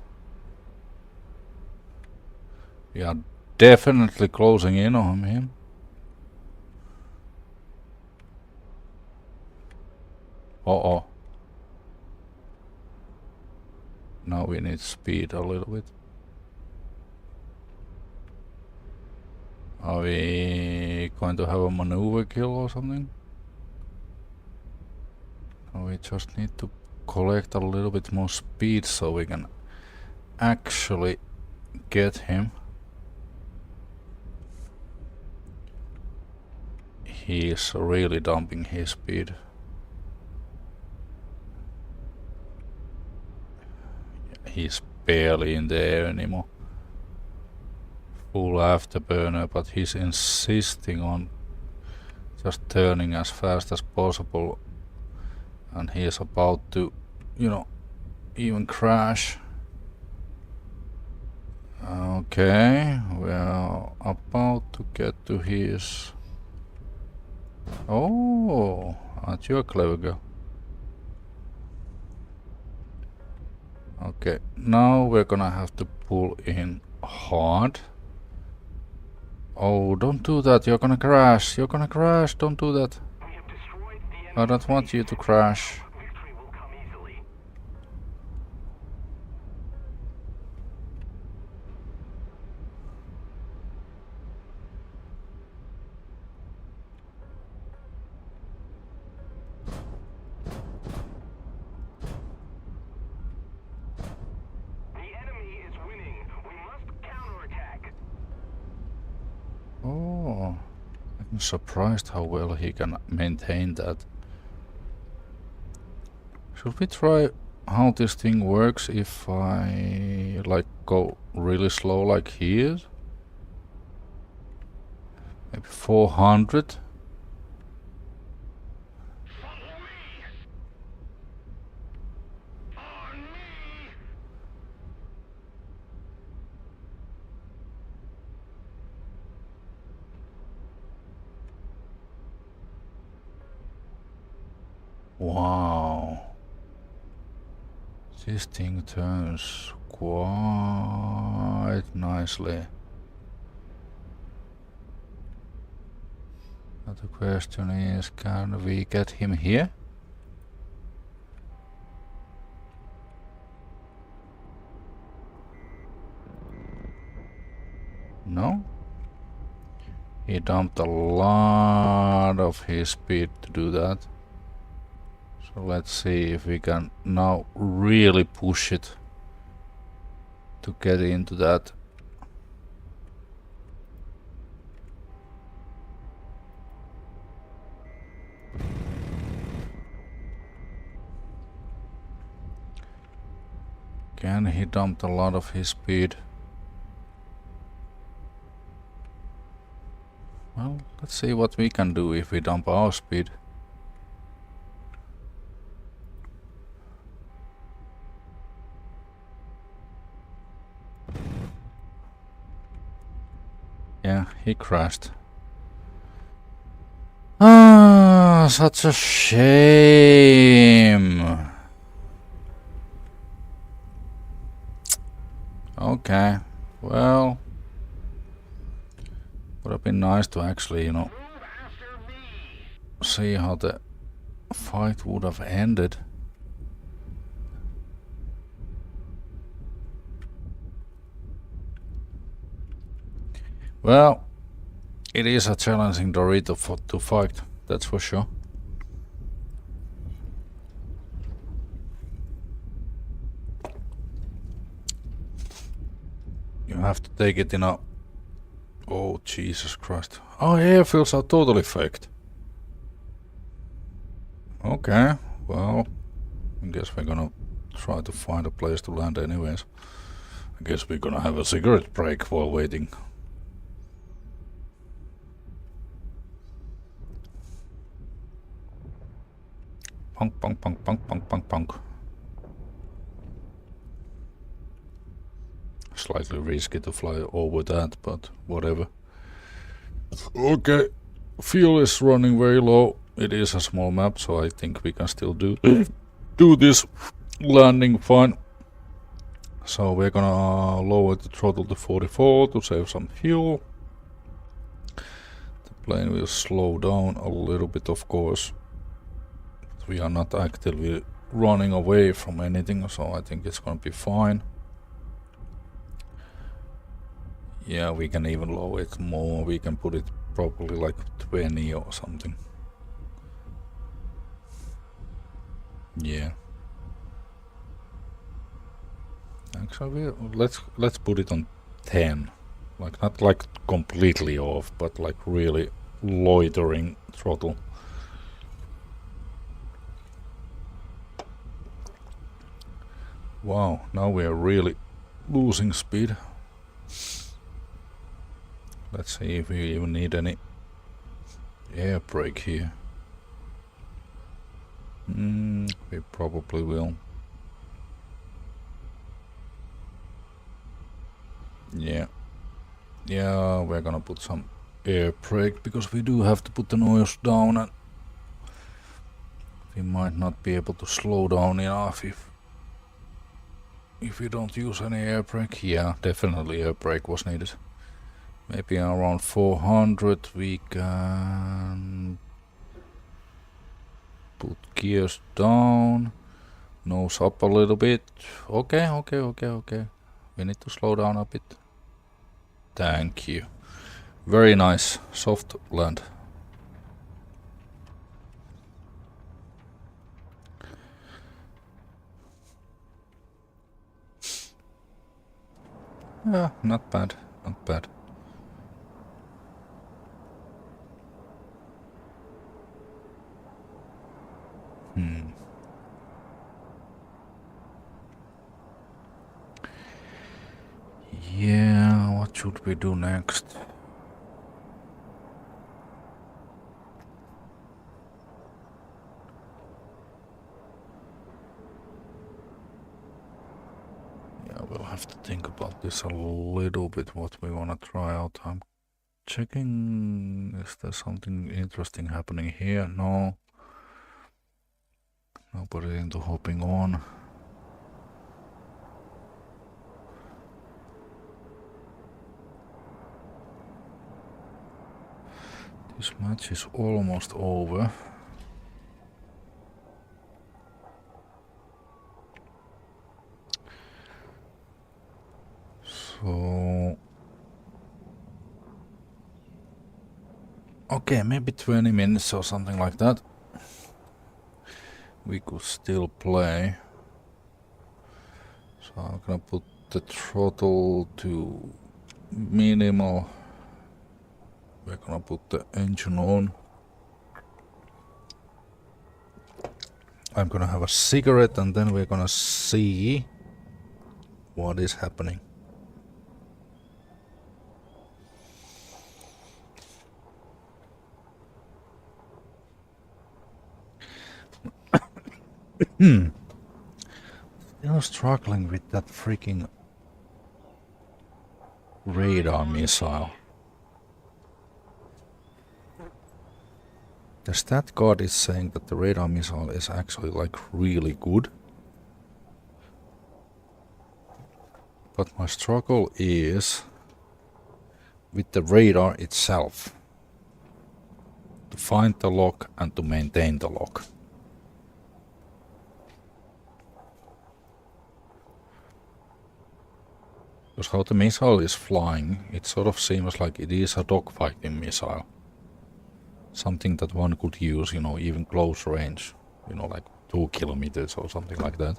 We are definitely closing in on him. Uh-oh. Now we need speed a little bit. Are we going to have a maneuver kill or something? Or we just need to collect a little bit more speed so we can actually get him. He is really dumping his speed. He's barely in the air anymore. Full afterburner, but he's insisting on just turning as fast as possible. And he is about to, you know, even crash. Okay, we're about to get to his... Oh, aren't you a clever girl? Okay, now we're gonna have to pull in hard. Oh, don't do that, you're gonna crash, don't do that. I don't want you to crash. Oh, I'm surprised how well he can maintain that. Should we try how this thing works if I like go really slow like he is? Maybe 400? Wow. This thing turns quite nicely. Now the question is, can we get him here? No? He dumped a lot of his speed to do that. So let's see if we can now really push it to get into that. Can he dump a lot of his speed? Well, let's see what we can do if we dump our speed. Yeah, he crashed. Ah, such a shame. Okay, well, would have been nice to actually, you know, see how the fight would have ended. Well, it is a challenging Dorito to fight, that's for sure. You have to take it in a... Oh, Jesus Christ. Oh, airfields are totally faked. Okay, well, I guess we're gonna try to find a place to land anyways. I guess we're gonna have a cigarette break while waiting. Punk, punk, punk, punk, punk, punk, punk. Slightly risky to fly over that, but whatever. Okay, fuel is running very low. It is a small map, so I think we can still do this landing fine. So we're gonna lower the throttle to 44 to save some fuel. The plane will slow down a little bit, of course. We are not actively running away from anything, so I think it's gonna be fine. Yeah, we can even lower it more. We can put it probably like 20 or something. Yeah. Actually, let's put it on 10. Like not like completely off, but like really loitering throttle. Wow, now we are really losing speed. Let's see if we even need any air brake here. We probably will. Yeah. Yeah, we're gonna put some air brake because we do have to put the noise down, and we might not be able to slow down enough if we don't use any air brake. Yeah, definitely air brake was needed. Maybe around 400 we can put gears down, nose up a little bit. Okay. We need to slow down a bit. Thank you. Very nice, soft land. Yeah, not bad, not bad. Yeah, what should we do next? Yeah, we'll have to think about this a little bit, what we want to try out. I'm checking, is there something interesting happening here? No. Nobody into hopping on. This match is almost over. So... Okay, maybe 20 minutes or something like that. We could still play. So I'm gonna put the throttle to minimal. We're gonna put the engine on. I'm gonna have a cigarette and then we're gonna see what is happening. Still struggling with that freaking radar missile. The stat card is saying that the radar missile is actually like really good. But my struggle is with the radar itself. To find the lock and to maintain the lock. Because how the missile is flying, it sort of seems like it is a dogfighting missile. Something that one could use, you know, even close range. You know, like 2 kilometers or something like that.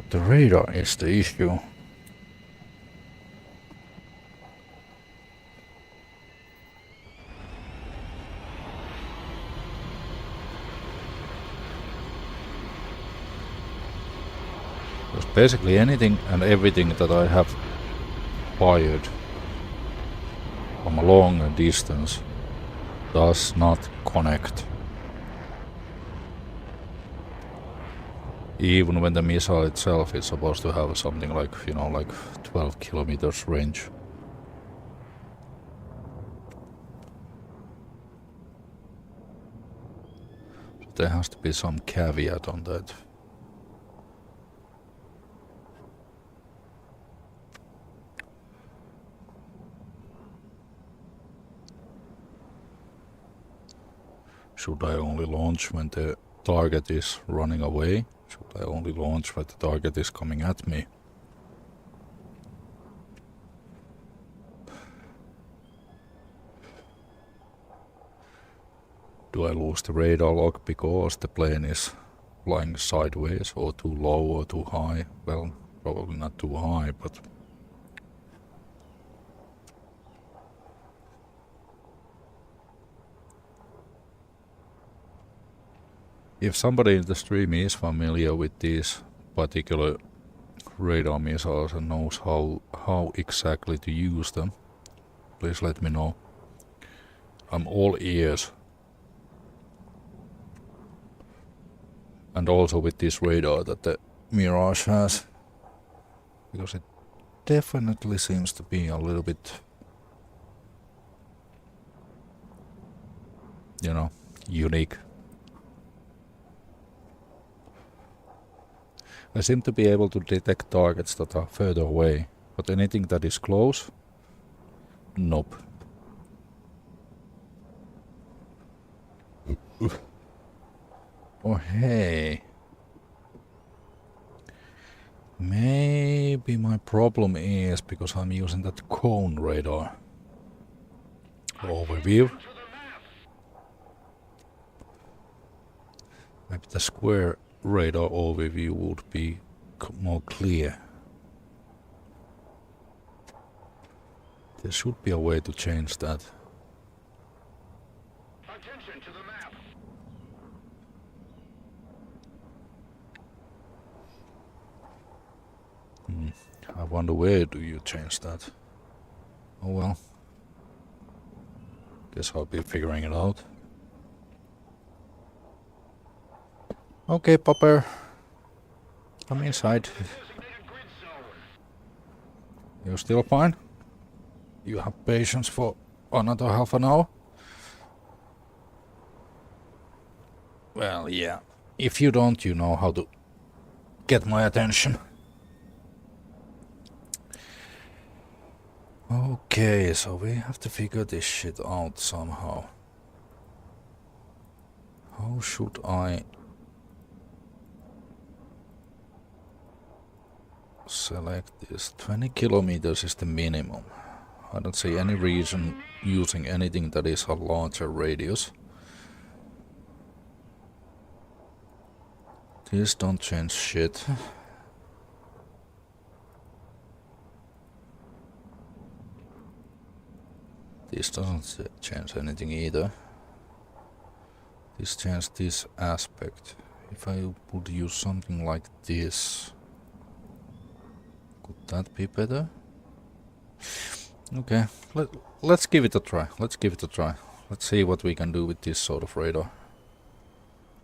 The radar is the issue. Because basically anything and everything that I have fired from a long distance does not connect. Even when the missile itself is supposed to have something like, you know, like 12 kilometers range. There has to be some caveat on that. Should I only launch when the target is running away? Should I only launch when the target is coming at me? Do I lose the radar lock because the plane is flying sideways or too low or too high? Well, probably not too high, but... If somebody in the stream is familiar with these particular radar missiles and knows how exactly to use them, please let me know. I'm all ears. And also with this radar that the Mirage has, because it definitely seems to be a little bit, you know, unique. I seem to be able to detect targets that are further away, but anything that is close, nope. Oh hey. Maybe my problem is because I'm using that cone radar overview. Maybe the square radar overview would be more clear. There should be a way to change that. Attention to the map. I wonder where do you change that? Oh well. Guess I'll be figuring it out. Okay, Popper. Come inside. You're still fine? You have patience for another half an hour? Well, yeah. If you don't, you know how to get my attention. Okay, so we have to figure this shit out somehow. How should I select this? 20 kilometers is the minimum. I don't see any reason using anything that is a larger radius. These don't change shit. This doesn't change anything either. This changes this aspect. If I would use something like this, could that be better? Okay, let's give it a try. Let's give it a try. Let's see what we can do with this sort of radar.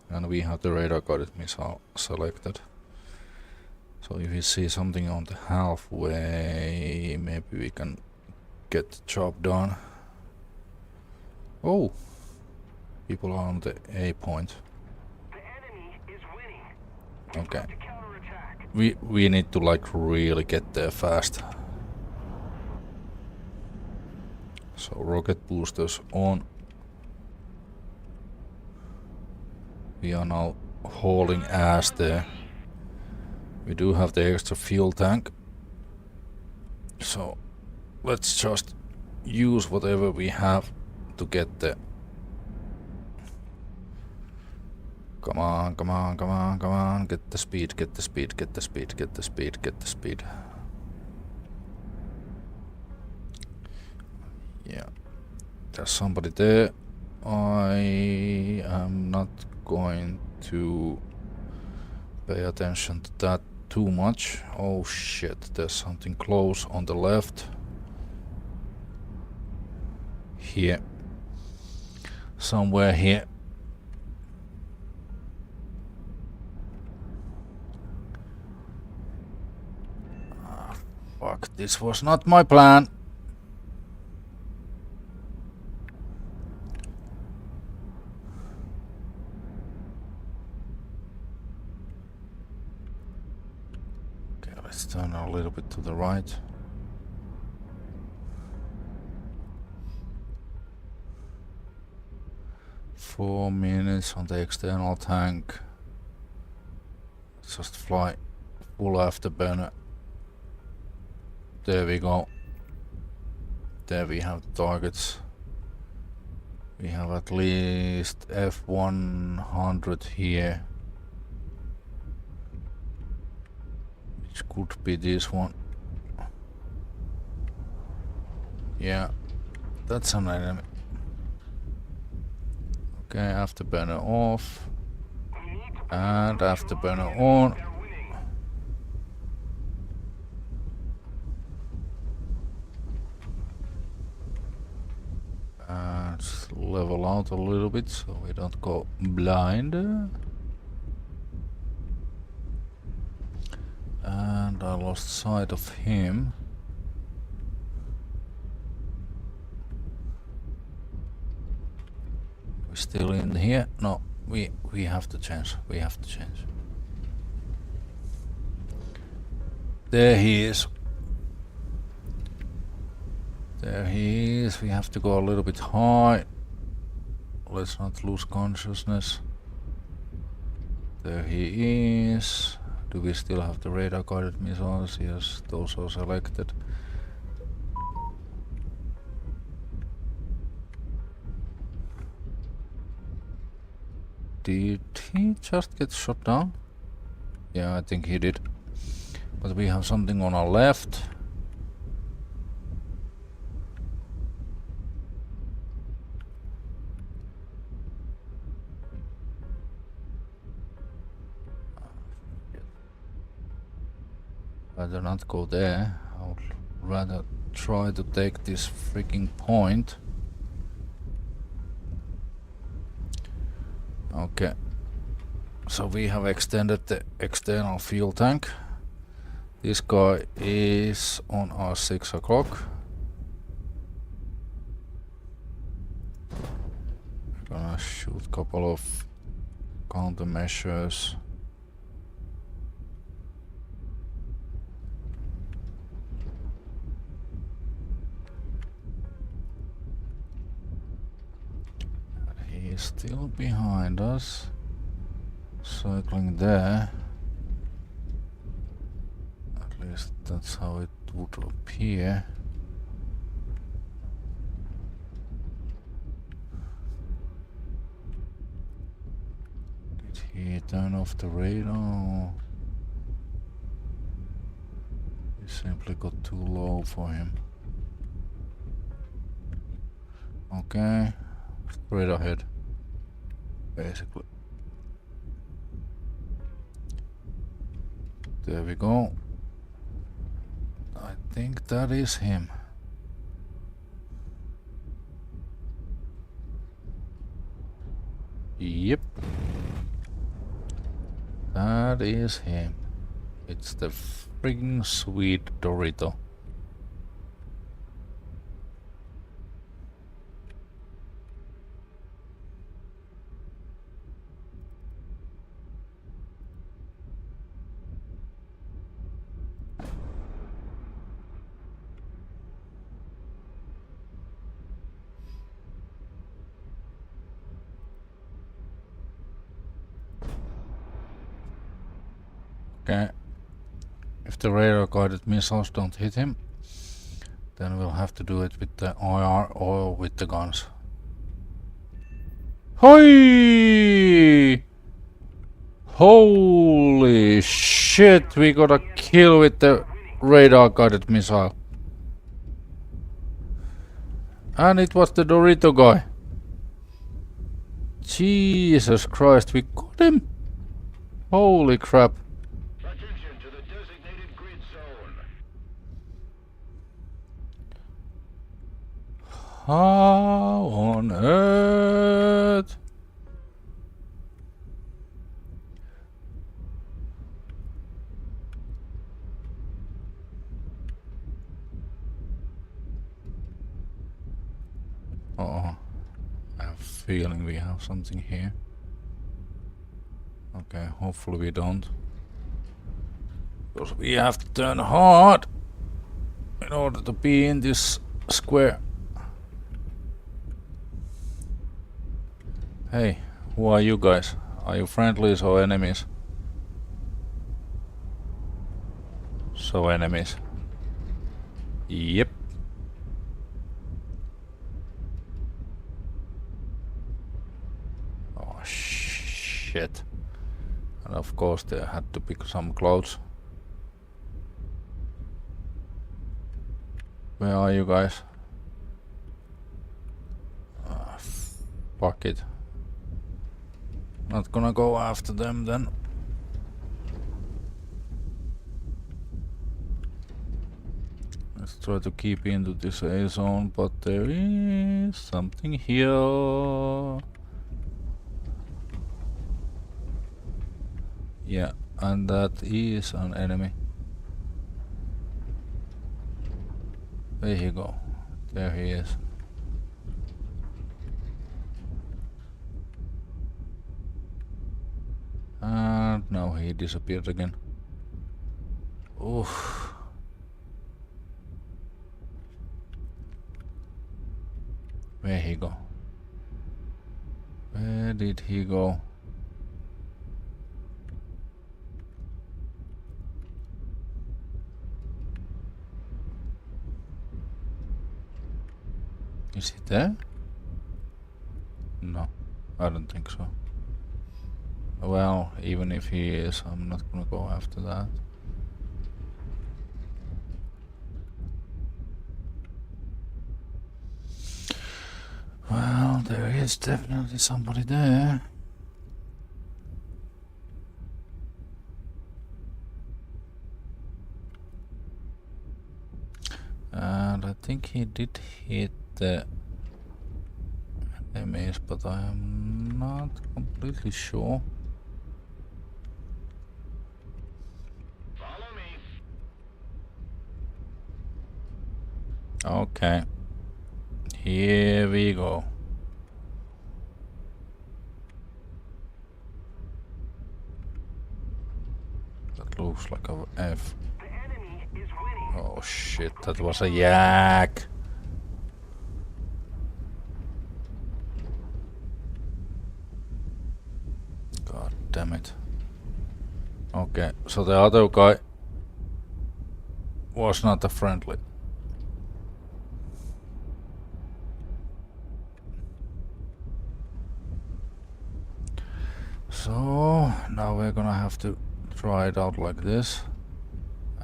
And we have the radar guided missile selected. So if you see something on the halfway, maybe we can get the job done. Oh! People are on the A point. The enemy is winning. Okay. To counterattack. We need to like really get there fast. So rocket boosters on. We are now hauling ass there. We do have the extra fuel tank. So let's just use whatever we have to get there. Come on, come on, come on, come on. Get the speed, get the speed, get the speed, get the speed, get the speed. Yeah. There's somebody there. I am not going to pay attention to that too much. Oh shit, there's something close on the left. Here. Somewhere here. Fuck, this was not my plan. Okay, let's turn a little bit to the right. Four minutes on the external tank. Just fly full afterburner. There we go. There we have the targets. We have at least F100 here. Which could be this one. Yeah, that's an enemy. Okay, afterburner off. And afterburner on. Let's level out a little bit so we don't go blind. And I lost sight of him. We're still in here? No, we have to change. We have to change. There he is. There he is. We have to go a little bit high. Let's not lose consciousness. There he is. Do we still have the radar guided missiles? Yes, those are selected. Did he just get shot down? Yeah, I think he did. But we have something on our left. Rather not go there. I would rather try to take this freaking point. Okay. So we have extended the external fuel tank. This guy is on our 6 o'clock. Gonna shoot a couple of countermeasures. He's still behind us. Circling there. At least that's how it would appear. Did he turn off the radar? Or he simply got too low for him. Okay, straight ahead, basically. There we go. I think that is him. Yep. That is him. It's the friggin' sweet Dorito. Okay. If the radar guided missiles don't hit him, then we'll have to do it with the IR or with the guns. Hoi! Holy shit, we got a kill with the radar guided missile. And it was the Dorito guy. Jesus Christ, we got him! Holy crap. Attention to the designated grid zone. How on earth? Oh, I have a feeling we have something here. Okay, hopefully we don't. Because we have to turn hard in order to be in this square. Hey, who are you guys? Are you friendlies or enemies? So enemies. Yep. Oh shit. And of course there had to be some clouds. Where are you guys? Fuck it. Not gonna go after them then. Let's try to keep into this A zone, but there is something here. Yeah, and that is an enemy. There you go. There he is. And now he disappeared again. Oof. Where he go? Where did he go? Is he there? No, I don't think so. Well, even if he is, I'm not gonna go after that. Well, there is definitely somebody there. And I think he did hit the enemies, but I am not completely sure. Follow me. Okay. Here we go. That looks like a F. The enemy is winning. Oh shit, that was a yak. damn it. Okay, so the other guy was not a friendly. So now we're gonna have to try it out like this.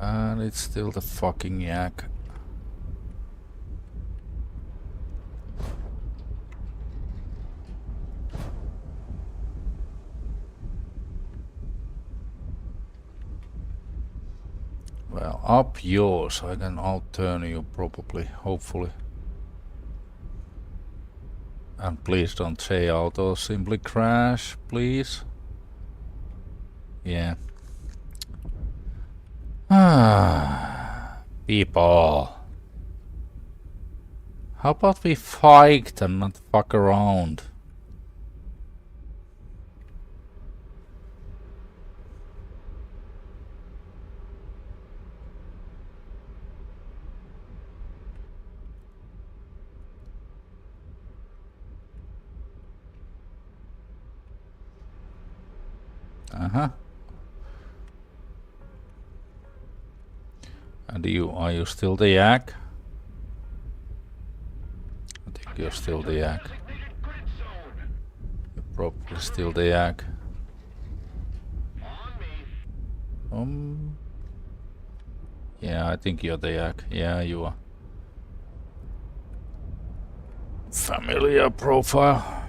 And it's still the fucking yak. Well, up yours. I can outturn you probably, hopefully. And please don't say auto, simply crash, please. Yeah. Ah, people. How about we fight and not fuck around? Uh-huh. And are you still the yak? I think you're still the yak. You're probably still the yak. Yeah, I think you're the yak. Yeah, you are. Familiar profile.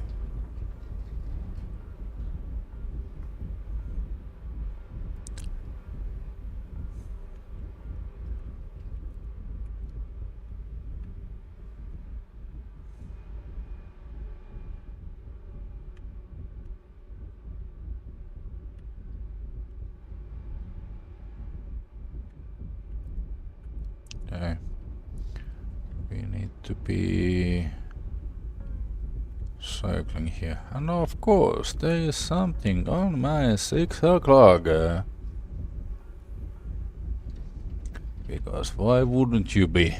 Okay. We need to be circling here. And of course, there is something on my 6 o'clock. Because why wouldn't you be?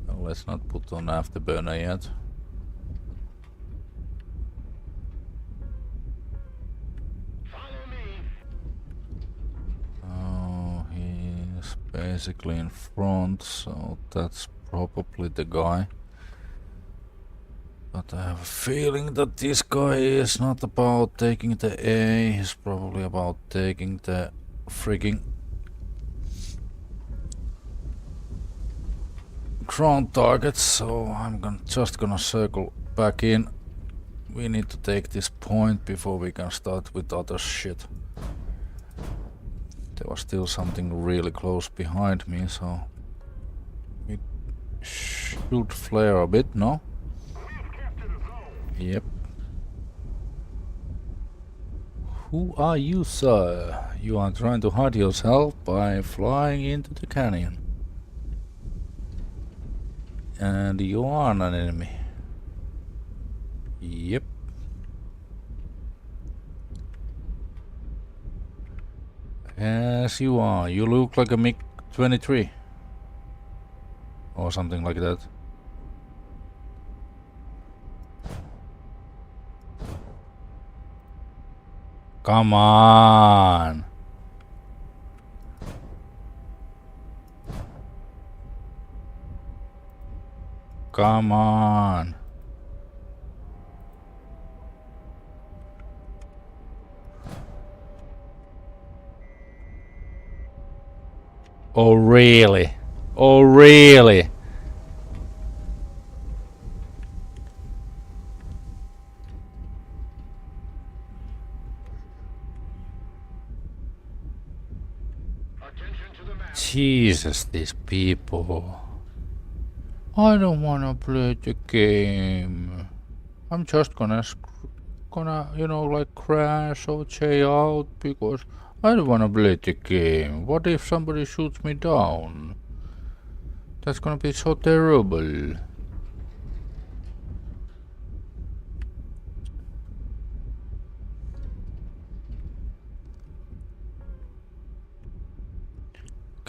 Well, let's not put on afterburner yet. Oh, he's basically in front, so that's probably the guy. But I have a feeling that this guy is not about taking the A, he's probably about taking the frigging ground targets, so I'm just gonna circle back in. We need to take this point before we can start with other shit. There was still something really close behind me, so we should flare a bit, no? Yep. Who are you, sir? You are trying to hide yourself by flying into the canyon. And you are an enemy. Yep. Yes, you are. You look like a MiG-23. Or something like that. Come on! Come on! Oh really? Oh really? Jesus, these people. I don't wanna play the game. I'm just gonna, you know, like crash or jay out because I don't wanna play the game. What if somebody shoots me down? That's gonna be so terrible.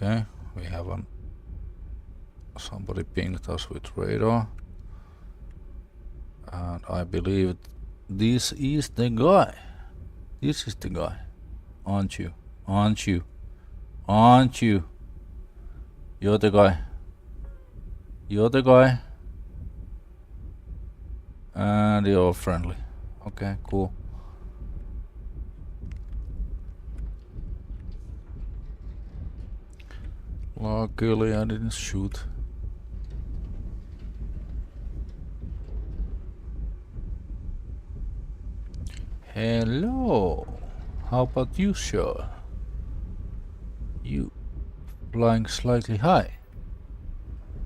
Okay, we have somebody pinged us with radar. And I believe This is the guy. This is the guy. Aren't you? Aren't you? Aren't you? You're the guy. You're the guy. And you're friendly. Okay, cool. Luckily I didn't shoot. Hello. How about you, sir? You flying slightly high.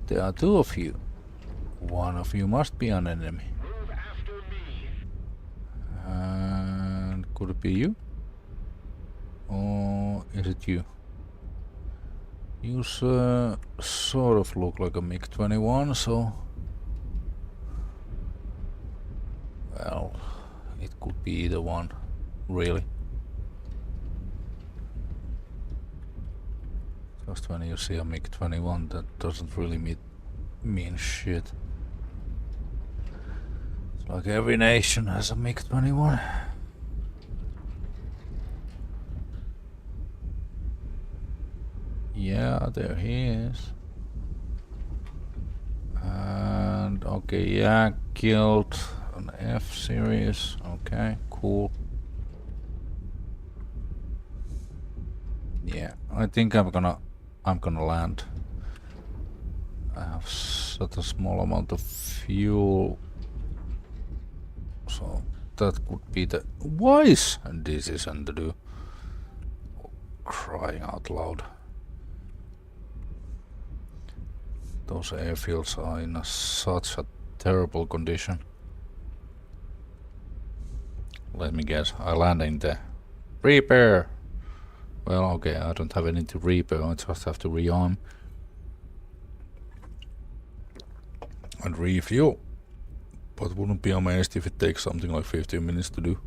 There are two of you. One of you must be an enemy. Move after me. And could it be you? Or is it you? You sort of look like a MiG-21, so... Well, it could be either one, really. Just when you see a MiG-21, that doesn't really mean shit. It's like every nation has a MiG-21. Yeah, there he is. And okay, yeah, killed an F-series. Okay, cool. Yeah, I think I'm gonna land. I have such a small amount of fuel, so that could be the wise decision to do. Crying out loud. Those airfields are in such a terrible condition. Let me guess, I land in the repair. Well, okay, I don't have any to repair, I just have to rearm and refuel. But wouldn't be amazed if it takes something like 15 minutes to do.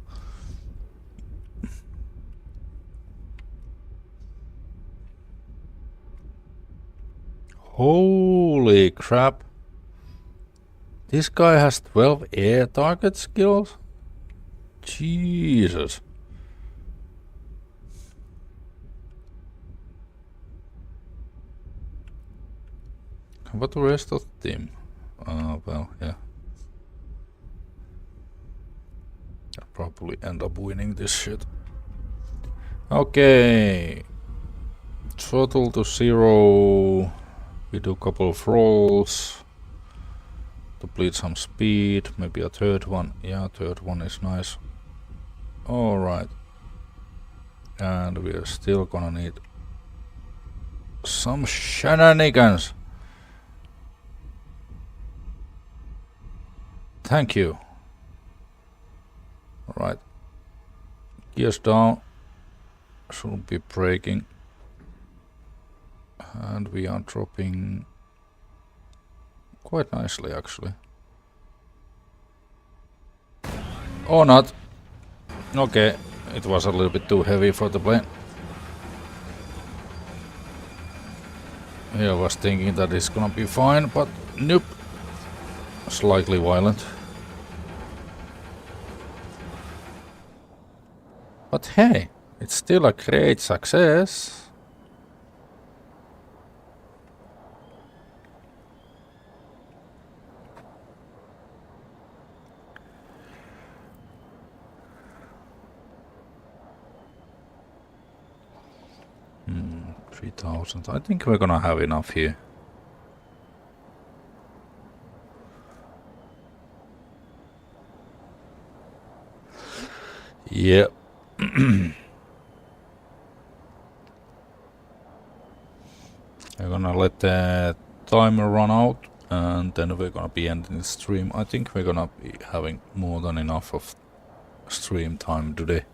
Holy crap! This guy has 12 air target skills? Jesus! How about the rest of the team? Well, yeah. I'll probably end up winning this shit. Okay. Throttle to 0. We do a couple of rolls to bleed some speed, maybe a third one. Yeah, third one is nice. Alright. And we are still gonna need some shenanigans. Thank you. Alright. Gears down. Shouldn't be braking. And we are dropping quite nicely, actually. Or not. Okay, it was a little bit too heavy for the plane. I was thinking that it's gonna be fine, but nope. Slightly violent. But hey, it's still a great success. Hmm, 3000. I think we're gonna have enough here. Yep. We're gonna let the timer run out and then we're gonna be ending the stream. I think we're gonna be having more than enough of stream time today.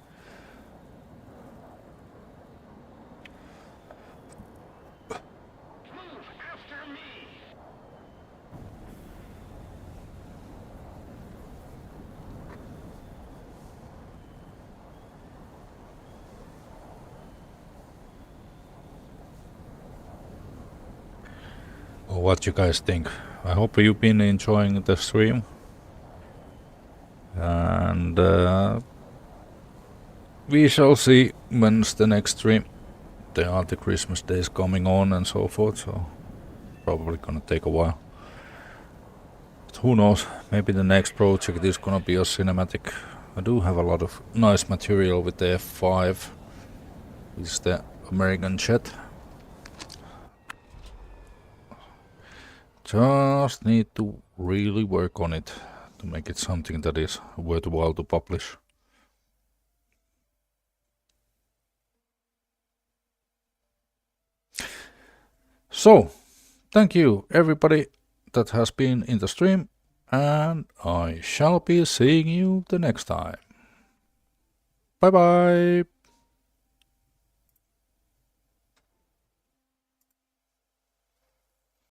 What you guys think? I hope you've been enjoying the stream. And And we shall see when's the next stream. There are the Christmas days coming on and so forth, so probably gonna take a while. But who knows, maybe the next project is gonna be a cinematic. I do have a lot of nice material with the F5, which is the American jet. Just need to really work on it to make it something that is worthwhile to publish. So, thank you everybody that has been in the stream, and I shall be seeing you the next time. Bye bye!